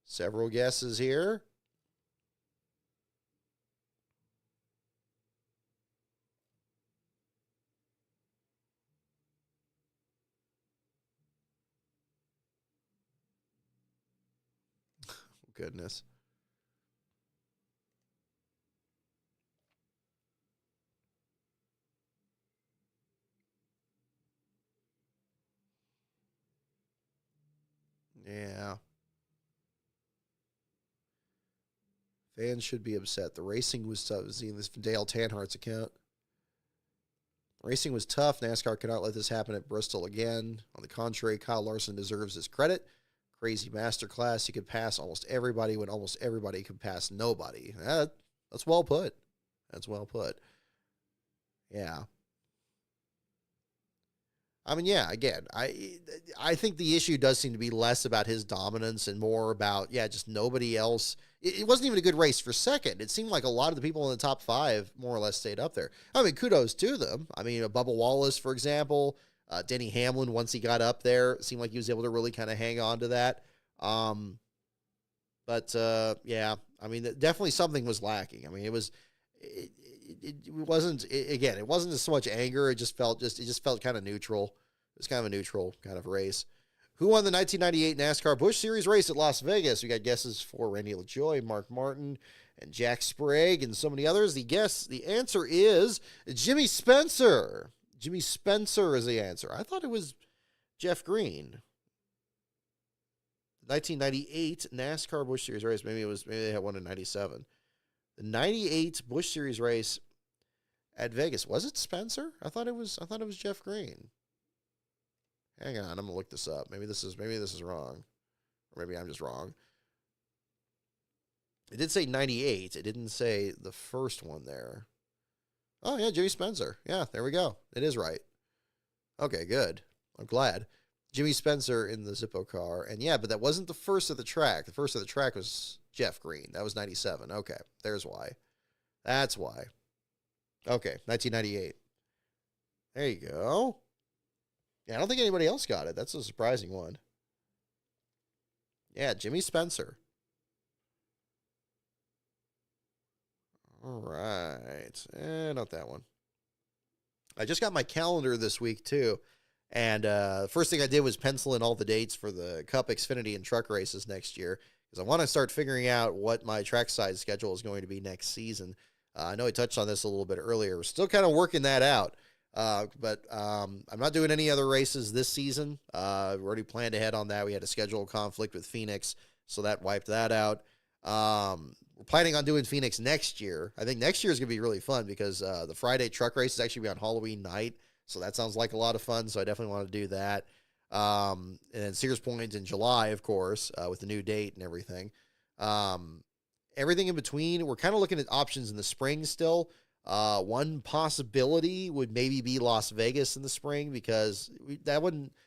Several guesses here. goodness. Yeah. Fans should be upset. The racing was tough. Seeing this from Dale Tanhart's account. Racing was tough. NASCAR cannot let this happen at Bristol again. On the contrary, Kyle Larson deserves his credit. Crazy masterclass. He could pass almost everybody when almost everybody could pass nobody. That's well put. That's well put. Yeah. I mean, yeah, again, I think the issue does seem to be less about his dominance and more about, yeah, just nobody else. It wasn't even a good race for second. It seemed like a lot of the people in the top five more or less stayed up there. I mean, kudos to them. I mean, Bubba Wallace, for example, Denny Hamlin, once he got up there, it seemed like he was able to really kind of hang on to that. Yeah, I mean, definitely something was lacking. I mean, it wasn't, again, it wasn't so much anger. It just felt kind of neutral. It was kind of a neutral kind of race. Who won the 1998 NASCAR Busch Series race at Las Vegas? We got guesses for Randy LaJoy, Mark Martin, and Jack Sprague, and so many others. The answer is Jimmy Spencer. Jimmy Spencer is the answer. I thought it was Jeff Green. 1998 NASCAR Busch Series race. Maybe they had one in 97. The 98 Busch Series race at Vegas. Was it Spencer? I thought it was Jeff Green. Hang on, I'm gonna look this up. Maybe this is wrong. Or maybe I'm just wrong. It did say 98. It didn't say the first one there. Oh yeah, Jimmy Spencer. Yeah, there we go. It is right. Okay, good. I'm glad. Jimmy Spencer in the Zippo car. And yeah, but that wasn't the first of the track. The first of the track was Jeff Green. That was 97. Okay, there's why. That's why. Okay, 1998. There you go. Yeah, I don't think anybody else got it. That's a surprising one. Yeah, Jimmy Spencer. All right. Not that one. I just got my calendar this week, too. And first thing I did was pencil in all the dates for the Cup, Xfinity, and truck races next year because I want to start figuring out what my trackside schedule is going to be next season. I know I touched on this a little bit earlier. We're still kind of working that out. But I'm not doing any other races this season. We already planned ahead on that. We had a schedule conflict with Phoenix, so that wiped that out. We're planning on doing Phoenix next year. I think next year is going to be really fun because the Friday truck race is actually on Halloween night, so that sounds like a lot of fun, so I definitely want to do that. And then Sears Point in July, of course, with the new date and everything. Everything in between, we're kind of looking at options in the spring still. One possibility would maybe be Las Vegas in the spring because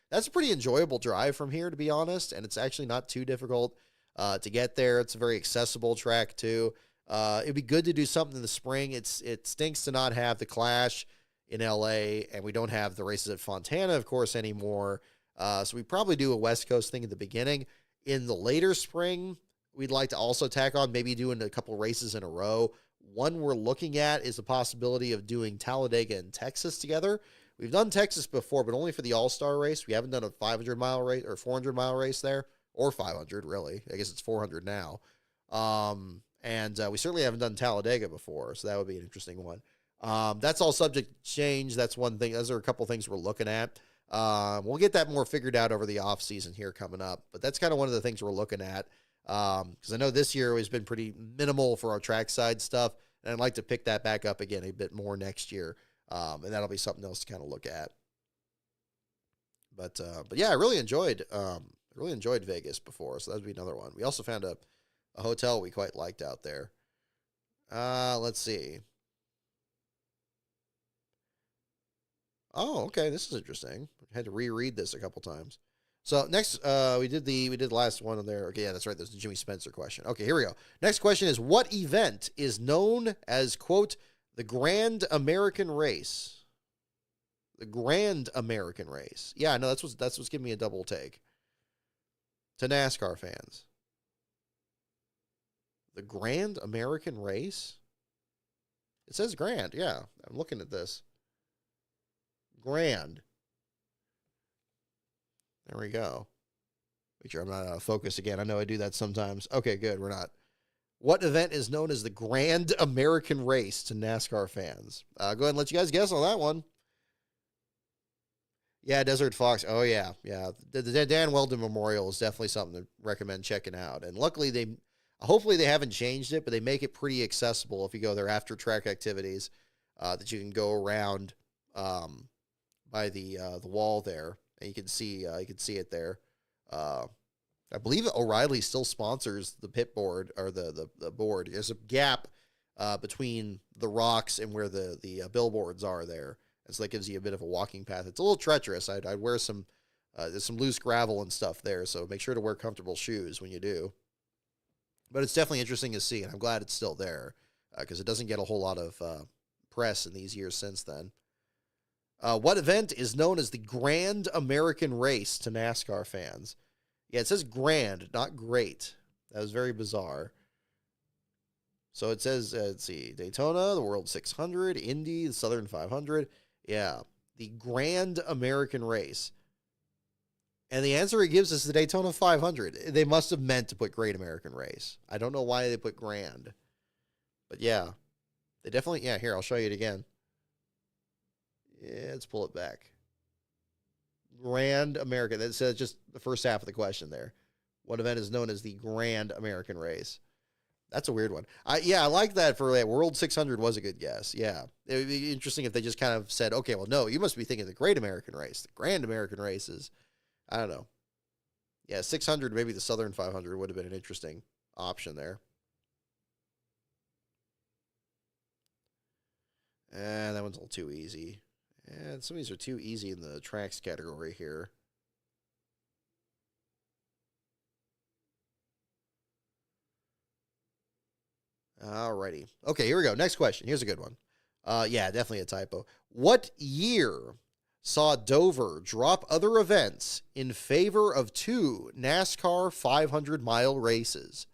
that's a pretty enjoyable drive from here, to be honest. And it's actually not too difficult, to get there. It's a very accessible track too. It'd be good to do something in the spring. It stinks to not have the Clash in LA and we don't have the races at Fontana, of course, anymore. So we probably do a West Coast thing at the beginning. In the later spring, we'd like to also tack on maybe doing a couple races in a row. One we're looking at is the possibility of doing Talladega and Texas together. We've done Texas before, but only for the All-Star race. We haven't done a 500-mile race or 400-mile race there, or 500, really. I guess it's 400 now. We certainly haven't done Talladega before, so that would be an interesting one. That's all subject to change. That's one thing. Those are a couple things we're looking at. We'll get that more figured out over the off-season here coming up, but that's kind of one of the things we're looking at. Because I know this year has been pretty minimal for our trackside stuff, and I'd like to pick that back up again a bit more next year, and that'll be something else to kind of look at. But yeah, I really enjoyed Vegas before, so that would be another one. We also found a hotel we quite liked out there. Let's see. Oh, okay, this is interesting. I had to reread this a couple times. So next, we did the last one on there. Okay, yeah, that's right. There's the Jimmy Spencer question. Okay, here we go. Next question is, what event is known as, quote, the Grand American Race? The Grand American Race. Yeah, no, that's what's giving me a double take. To NASCAR fans. The Grand American Race? It says Grand, yeah. I'm looking at this. Grand. There we go. Make sure I'm not out of focus again. I know I do that sometimes. Okay, good. We're not. What event is known as the Grand American Race to NASCAR fans? Go ahead and let you guys guess on that one. Yeah, Desert Fox. Oh, yeah. Yeah. The Dan Weldon Memorial is definitely something to recommend checking out. And luckily, hopefully they haven't changed it, but they make it pretty accessible if you go there after track activities, that you can go around by the wall there, and you can see it there. I believe O'Reilly still sponsors the pit board or the board. There's a gap between the rocks and where the billboards are there. And so that gives you a bit of a walking path. It's a little treacherous. I'd wear there's some loose gravel and stuff there, so make sure to wear comfortable shoes when you do. But it's definitely interesting to see, and I'm glad it's still there because it doesn't get a whole lot of press in these years since then. What event is known as the Grand American Race to NASCAR fans? Yeah, it says grand, not great. That was very bizarre. So it says, let's see, Daytona, the World 600, Indy, the Southern 500. Yeah, the Grand American Race. And the answer it gives us the Daytona 500. They must have meant to put Great American Race. I don't know why they put grand. But yeah, they definitely, yeah, here, I'll show you it again. Yeah, let's pull it back. Grand American. That says just the first half of the question there. What event is known as the Grand American Race? That's a weird one. I like that for that. World 600 was a good guess. Yeah. It would be interesting if they just kind of said, okay, well, no, you must be thinking the Great American Race. The Grand American Race is, I don't know. Yeah, 600, maybe the Southern 500 would have been an interesting option there. And that one's a little too easy. And some of these are too easy in the tracks category here. Alrighty. Okay, here we go. Next question. Here's a good one. Yeah, definitely a typo. What year saw Dover drop other events in favor of 2 NASCAR 500-mile races?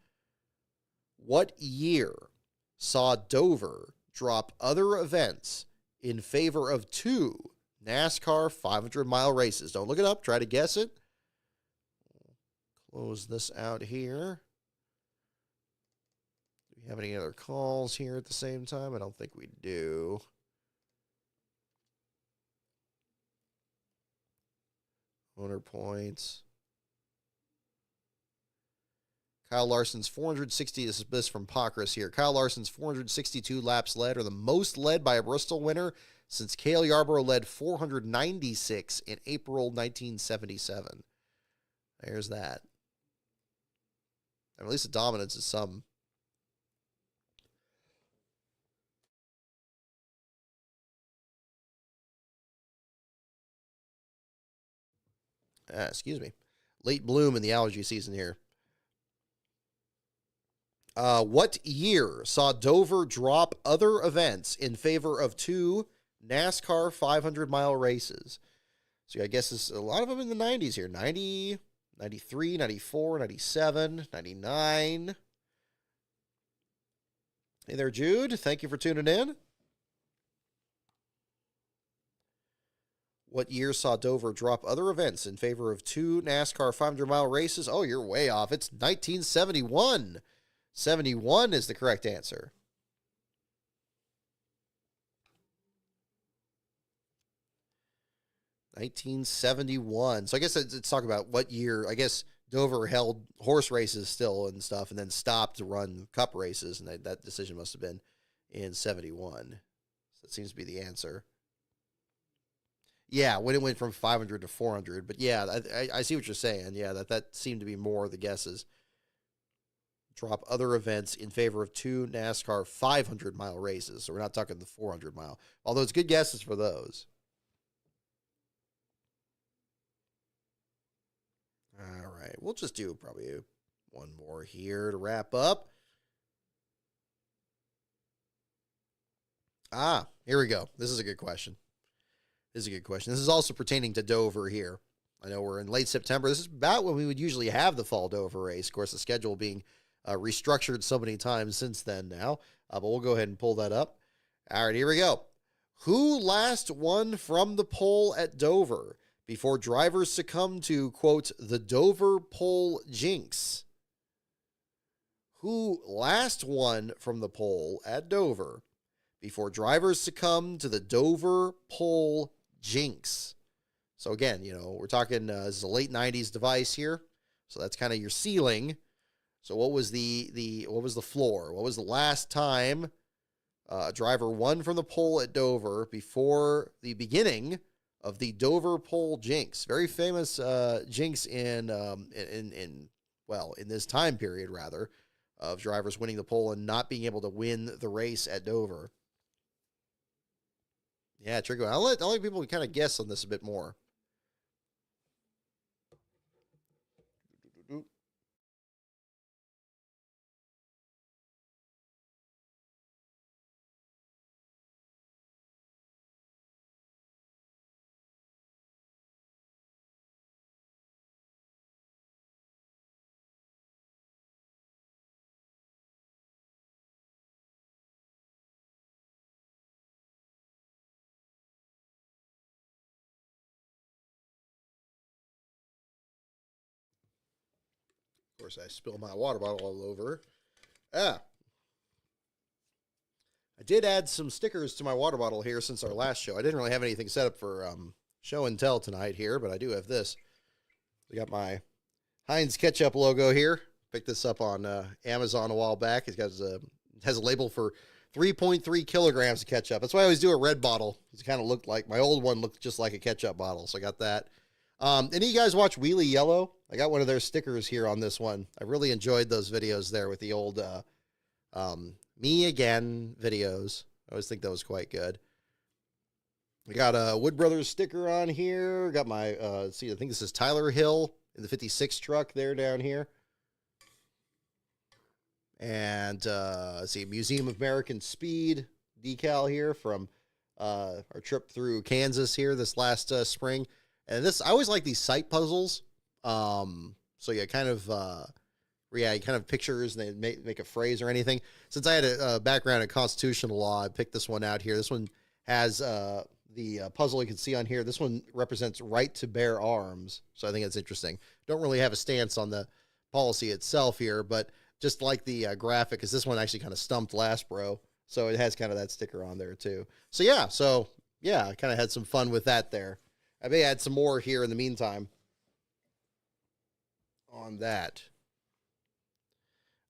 What year saw Dover drop other events in favor of 2 NASCAR 500-mile races? Don't look it up. Try to guess it. Close this out here. Do we have any other calls here at the same time? I don't think we do. Owner points. Kyle Larson's 460, this is from Pockrass here. Kyle Larson's 462 laps led are the most led by a Bristol winner since Cale Yarborough led 496 in April 1977. There's that. And at least the dominance is some. Excuse me. Late bloom in the allergy season here. What year saw Dover drop other events in favor of 2 NASCAR 500-mile races? So I guess it's a lot of them in the 90s here. 90, 93, 94, 97, 99. Hey there, Jude. Thank you for tuning in. What year saw Dover drop other events in favor of 2 NASCAR 500-mile races? Oh, you're way off. It's 1971. 71 is the correct answer. $1971. So I guess let's talk about what year. I guess Dover held horse races still and stuff and then stopped to run cup races, and that decision must have been in 71. So that seems to be the answer. Yeah, when it went from 500 to 400. But yeah, I see what you're saying. Yeah, that seemed to be more of the guesses. Drop other events in favor of 2 NASCAR 500-mile races. So we're not talking the 400-mile. Although it's good guesses for those. All right. We'll just do probably one more here to wrap up. Here we go. This is a good question. This is also pertaining to Dover here. I know we're in late September. This is about when we would usually have the fall Dover race. Of course, the schedule being restructured so many times since then now. But we'll go ahead and pull that up. All right, here we go. Who last won from the pole at Dover before drivers succumb to, quote, the Dover pole jinx. Who last won from the pole at Dover before drivers succumb to the Dover pole jinx? So again, we're talking this is a late 90s device here. So that's kind of your ceiling. So what was the floor? What was the last time a driver won from the pole at Dover before the beginning of the Dover pole jinx? Very famous jinx in this time period rather, of drivers winning the pole and not being able to win the race at Dover. Yeah, tricky one. I'll let people kind of guess on this a bit more. Of course, I spilled my water bottle all over. I did add some stickers to my water bottle here since our last show. I didn't really have anything set up for show and tell tonight here, but I do have this. I got my Heinz ketchup logo here. Picked this up on Amazon a while back. It has a label for 3.3 kilograms of ketchup. That's why I always do a red bottle. It kind of looked like, my old one looked just like a ketchup bottle, so I got that. Any of you guys watch Wheelie Yellow? I got one of their stickers here on this one. I really enjoyed those videos there with the old Me Again videos. I always think that was quite good. We got a Wood Brothers sticker on here. Got my, I think this is Tyler Hill in the 56 truck there down here. And Museum of American Speed decal here from our trip through Kansas here this last spring. And this, I always like these sight puzzles. So yeah, kind of pictures and they make a phrase or anything. Since I had a background in constitutional law, I picked this one out here. This one has the puzzle you can see on here. This one represents right to bear arms. So I think it's interesting. Don't really have a stance on the policy itself here, but just like the graphic, because this one actually kind of stumped last bro. So it has kind of that sticker on there too. So yeah, I kind of had some fun with that there. I may add some more here in the meantime on that.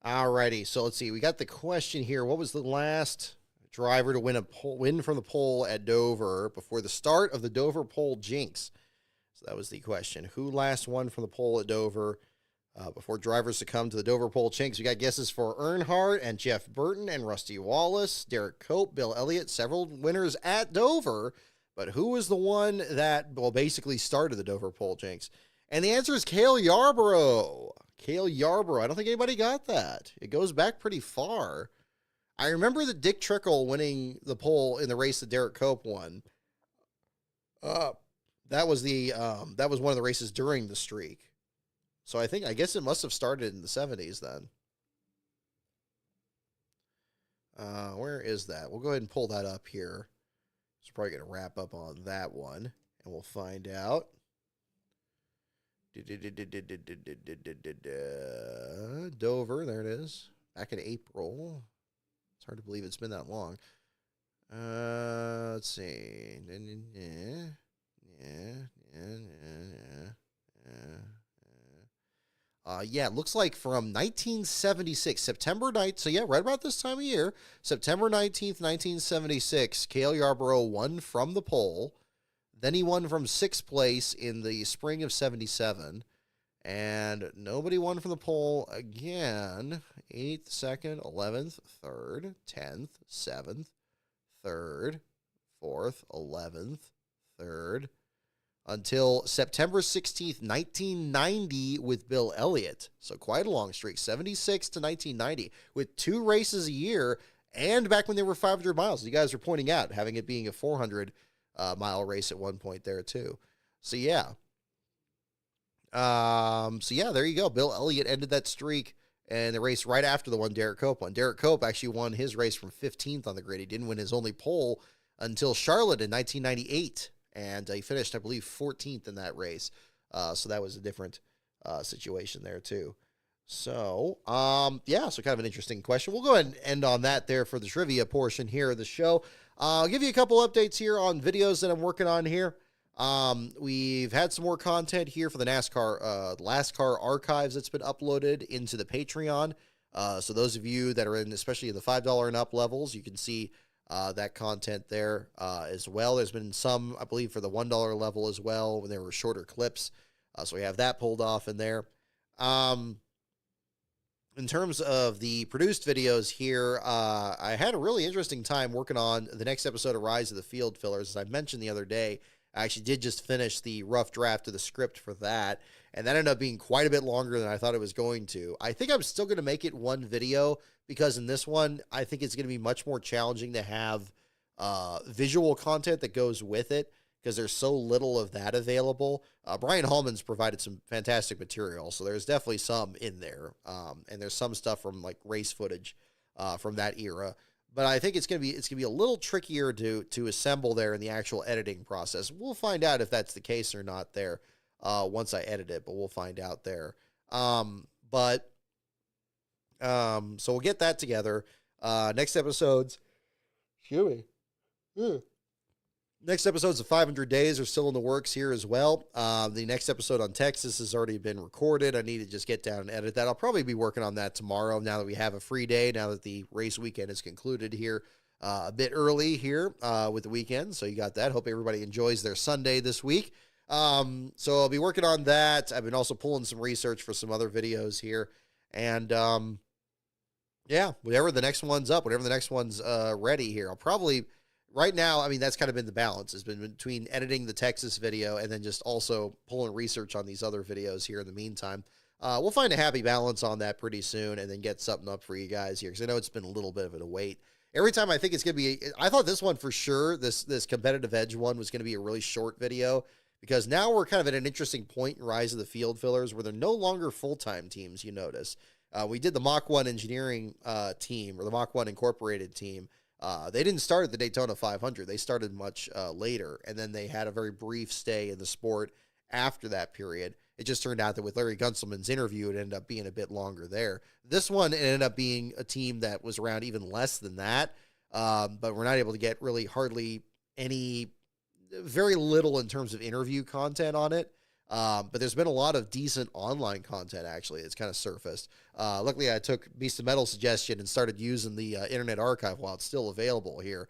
Alrighty, so let's see. We got the question here. What was the last driver to win from the pole at Dover before the start of the Dover pole jinx? So that was the question. Who last won from the pole at Dover before drivers succumbed to the Dover pole jinx? We got guesses for Earnhardt and Jeff Burton and Rusty Wallace, Derek Cope, Bill Elliott, several winners at Dover. But who was the one that, basically started the Dover pole jinx? And the answer is Cale Yarborough. Cale Yarborough. I don't think anybody got that. It goes back pretty far. I remember that Dick Trickle winning the pole in the race that Derek Cope won. That was one of the races during the streak. So I guess it must have started in the 70s then. Where is that? We'll go ahead and pull that up here. It's probably going to wrap up on that one, and we'll find out. Dover, there it is. Back in April. It's hard to believe it's been that long. Let's see. It looks like from 1976, September 9th. So yeah, right about this time of year, September 19th, 1976, Cale Yarborough won from the pole. Then he won from 6th place in the spring of 77. And nobody won from the pole again. 8th, 2nd, 11th, 3rd, 10th, 7th, 3rd, 4th, 11th, 3rd, until September 16th, 1990 with Bill Elliott. So quite a long streak, 76 to 1990, with 2 races a year, and back when they were 500 miles. You guys are pointing out, having it being a 400 mile race at one point there too. So yeah. There you go. Bill Elliott ended that streak and the race right after the one Derek Cope won. Derek Cope actually won his race from 15th on the grid. He didn't win his only pole until Charlotte in 1998. and he finished, I believe, 14th in that race. So that was a different situation there too. So, so kind of an interesting question. We'll go ahead and end on that there for the trivia portion here of the show. I'll give you a couple updates here on videos that I'm working on here. We've had some more content here for the NASCAR archives that's been uploaded into the Patreon. So those of you that are in, especially in the $5 and up levels, you can see that content there as well. There's been some, I believe, for the $1 level as well, when there were shorter clips. So we have that pulled off in there. In terms of the produced videos here, I had a really interesting time working on the next episode of Rise of the Field Fillers. As I mentioned the other day, I actually did just finish the rough draft of the script for that, and that ended up being quite a bit longer than I thought it was going to. I think I'm still going to make it one video, because in this one, I think it's going to be much more challenging to have visual content that goes with it, because there's so little of that available. Brian Hallman's provided some fantastic material, so there's definitely some in there, and there's some stuff from like race footage from that era. But I think it's gonna be a little trickier to assemble there in the actual editing process. We'll find out if that's the case or not there once I edit it, but we'll find out there. So we'll get that together. Next episodes, excuse me. Next episodes of 500 Days are still in the works here as well. The next episode on Texas has already been recorded. I need to just get down and edit that. I'll probably be working on that tomorrow, now that we have a free day, now that the race weekend is concluded here a bit early here with the weekend. So you got that. Hope everybody enjoys their Sunday this week. So I'll be working on that. I've been also pulling some research for some other videos here. And whatever the next one's up, whatever the next one's ready here, I'll probably... Right now, I mean, that's kind of been the balance. It's been between editing the Texas video and then just also pulling research on these other videos here in the meantime. We'll find a happy balance on that pretty soon and then get something up for you guys here, because I know it's been a little bit of a wait. Every time I think it's going to be... I thought this one for sure, this competitive edge one, was going to be a really short video, because now we're kind of at an interesting point in Rise of the Field Fillers where they're no longer full-time teams, you notice. We did the Mach 1 engineering team, or the Mach 1 Incorporated team. They didn't start at the Daytona 500. They started much later, and then they had a very brief stay in the sport after that period. It just turned out that with Larry Gunselman's interview, it ended up being a bit longer there. This one ended up being a team that was around even less than that, but we're not able to get really hardly very little in terms of interview content on it. But there's been a lot of decent online content, actually. It's kind of surfaced. Luckily, I took Beast of Metal's suggestion and started using the Internet Archive while it's still available here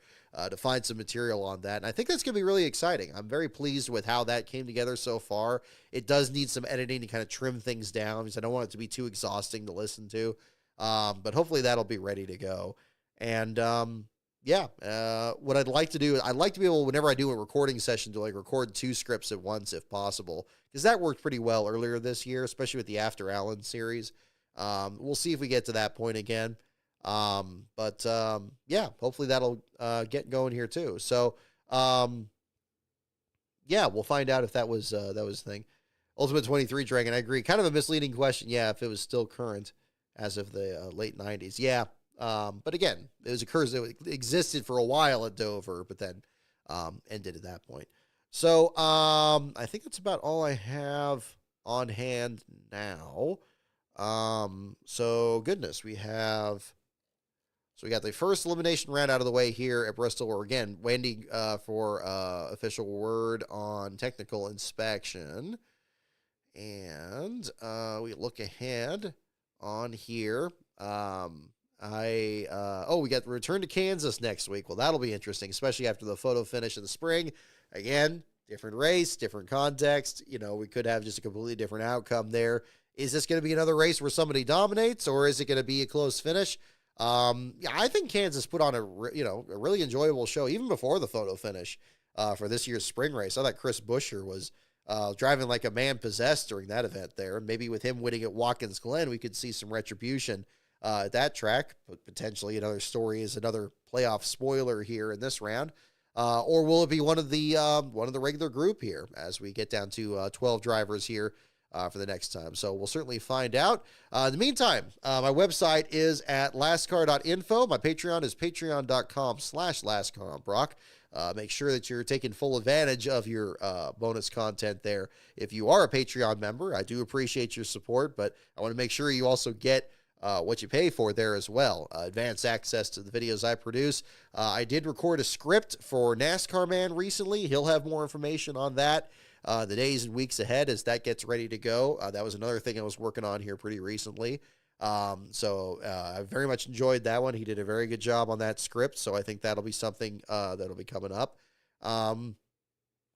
to find some material on that. And I think that's going to be really exciting. I'm very pleased with how that came together so far. It does need some editing to kind of trim things down, because I don't want it to be too exhausting to listen to. But hopefully that'll be ready to go. And what I'd like to do, I'd like to be able, whenever I do a recording session, to like record 2 scripts at once if possible, because that worked pretty well earlier this year, especially with the After Allen series. We'll see if we get to that point again. Hopefully that'll get going here too. So, we'll find out if that was the thing. Ultimate 23 Dragon, I agree. Kind of a misleading question. Yeah, if it was still current as of the late 90s. Yeah. But again, it was a curse that existed for a while at Dover, but then ended at that point. So I think that's about all I have on hand now. So goodness, we got the first elimination round out of the way here at Bristol. We're again waiting for official word on technical inspection, and we look ahead on here. We got the return to Kansas next week. Well, that'll be interesting, especially after the photo finish in the spring. Again, different race, different context. You know, we could have just a completely different outcome there. Is this going to be another race where somebody dominates, or is it going to be a close finish? I think Kansas put on a really enjoyable show even before the photo finish for this year's spring race. I thought Chris Buescher was driving like a man possessed during that event there. Maybe with him winning at Watkins Glen, we could see some retribution at that track, but potentially another story is another playoff spoiler here in this round. Or will it be one of the regular group here as we get down to 12 drivers here for the next time? So we'll certainly find out. In the meantime, my website is at lastcar.info. My Patreon is patreon.com/lastcaronbrock. make sure that you're taking full advantage of your bonus content there. If you are a Patreon member, I do appreciate your support, but I want to make sure you also get what you pay for there as well. Advanced access to the videos I produce. I did record a script for NASCAR Man recently. He'll have more information on that the days and weeks ahead as that gets ready to go. That was another thing I was working on here pretty recently. So I very much enjoyed that one. He did a very good job on that script, so I think that'll be something that'll be coming up.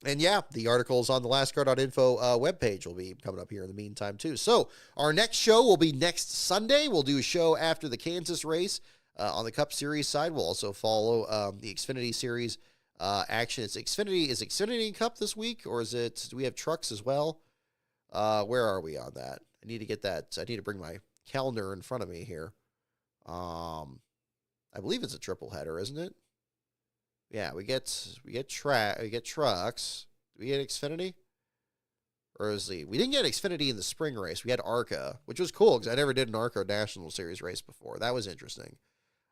And yeah, the articles on the lastcar.info webpage will be coming up here in the meantime, too. So our next show will be next Sunday. We'll do a show after the Kansas race on the Cup Series side. We'll also follow the Xfinity Series action. Is Xfinity Cup this week, or do we have trucks as well? Where are we on that? I need to get that. I need to bring my calendar in front of me here. I believe it's a triple header, isn't it? Yeah, we get trucks. Do we get Xfinity? Or we didn't get Xfinity in the spring race. We had ARCA, which was cool because I never did an ARCA National Series race before. That was interesting.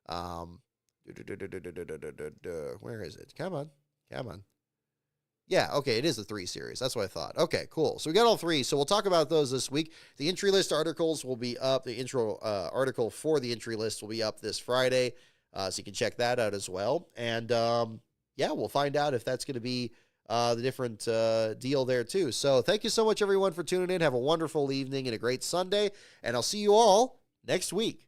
Where is it? Come on. Yeah, okay, it is the 3 series. That's what I thought. Okay, cool. So we got all 3. So we'll talk about those this week. The entry list articles will be up. The intro article for the entry list will be up this Friday. So you can check that out as well. And yeah, we'll find out if that's going to be the different deal there too. So thank you so much, everyone, for tuning in. Have a wonderful evening and a great Sunday. And I'll see you all next week.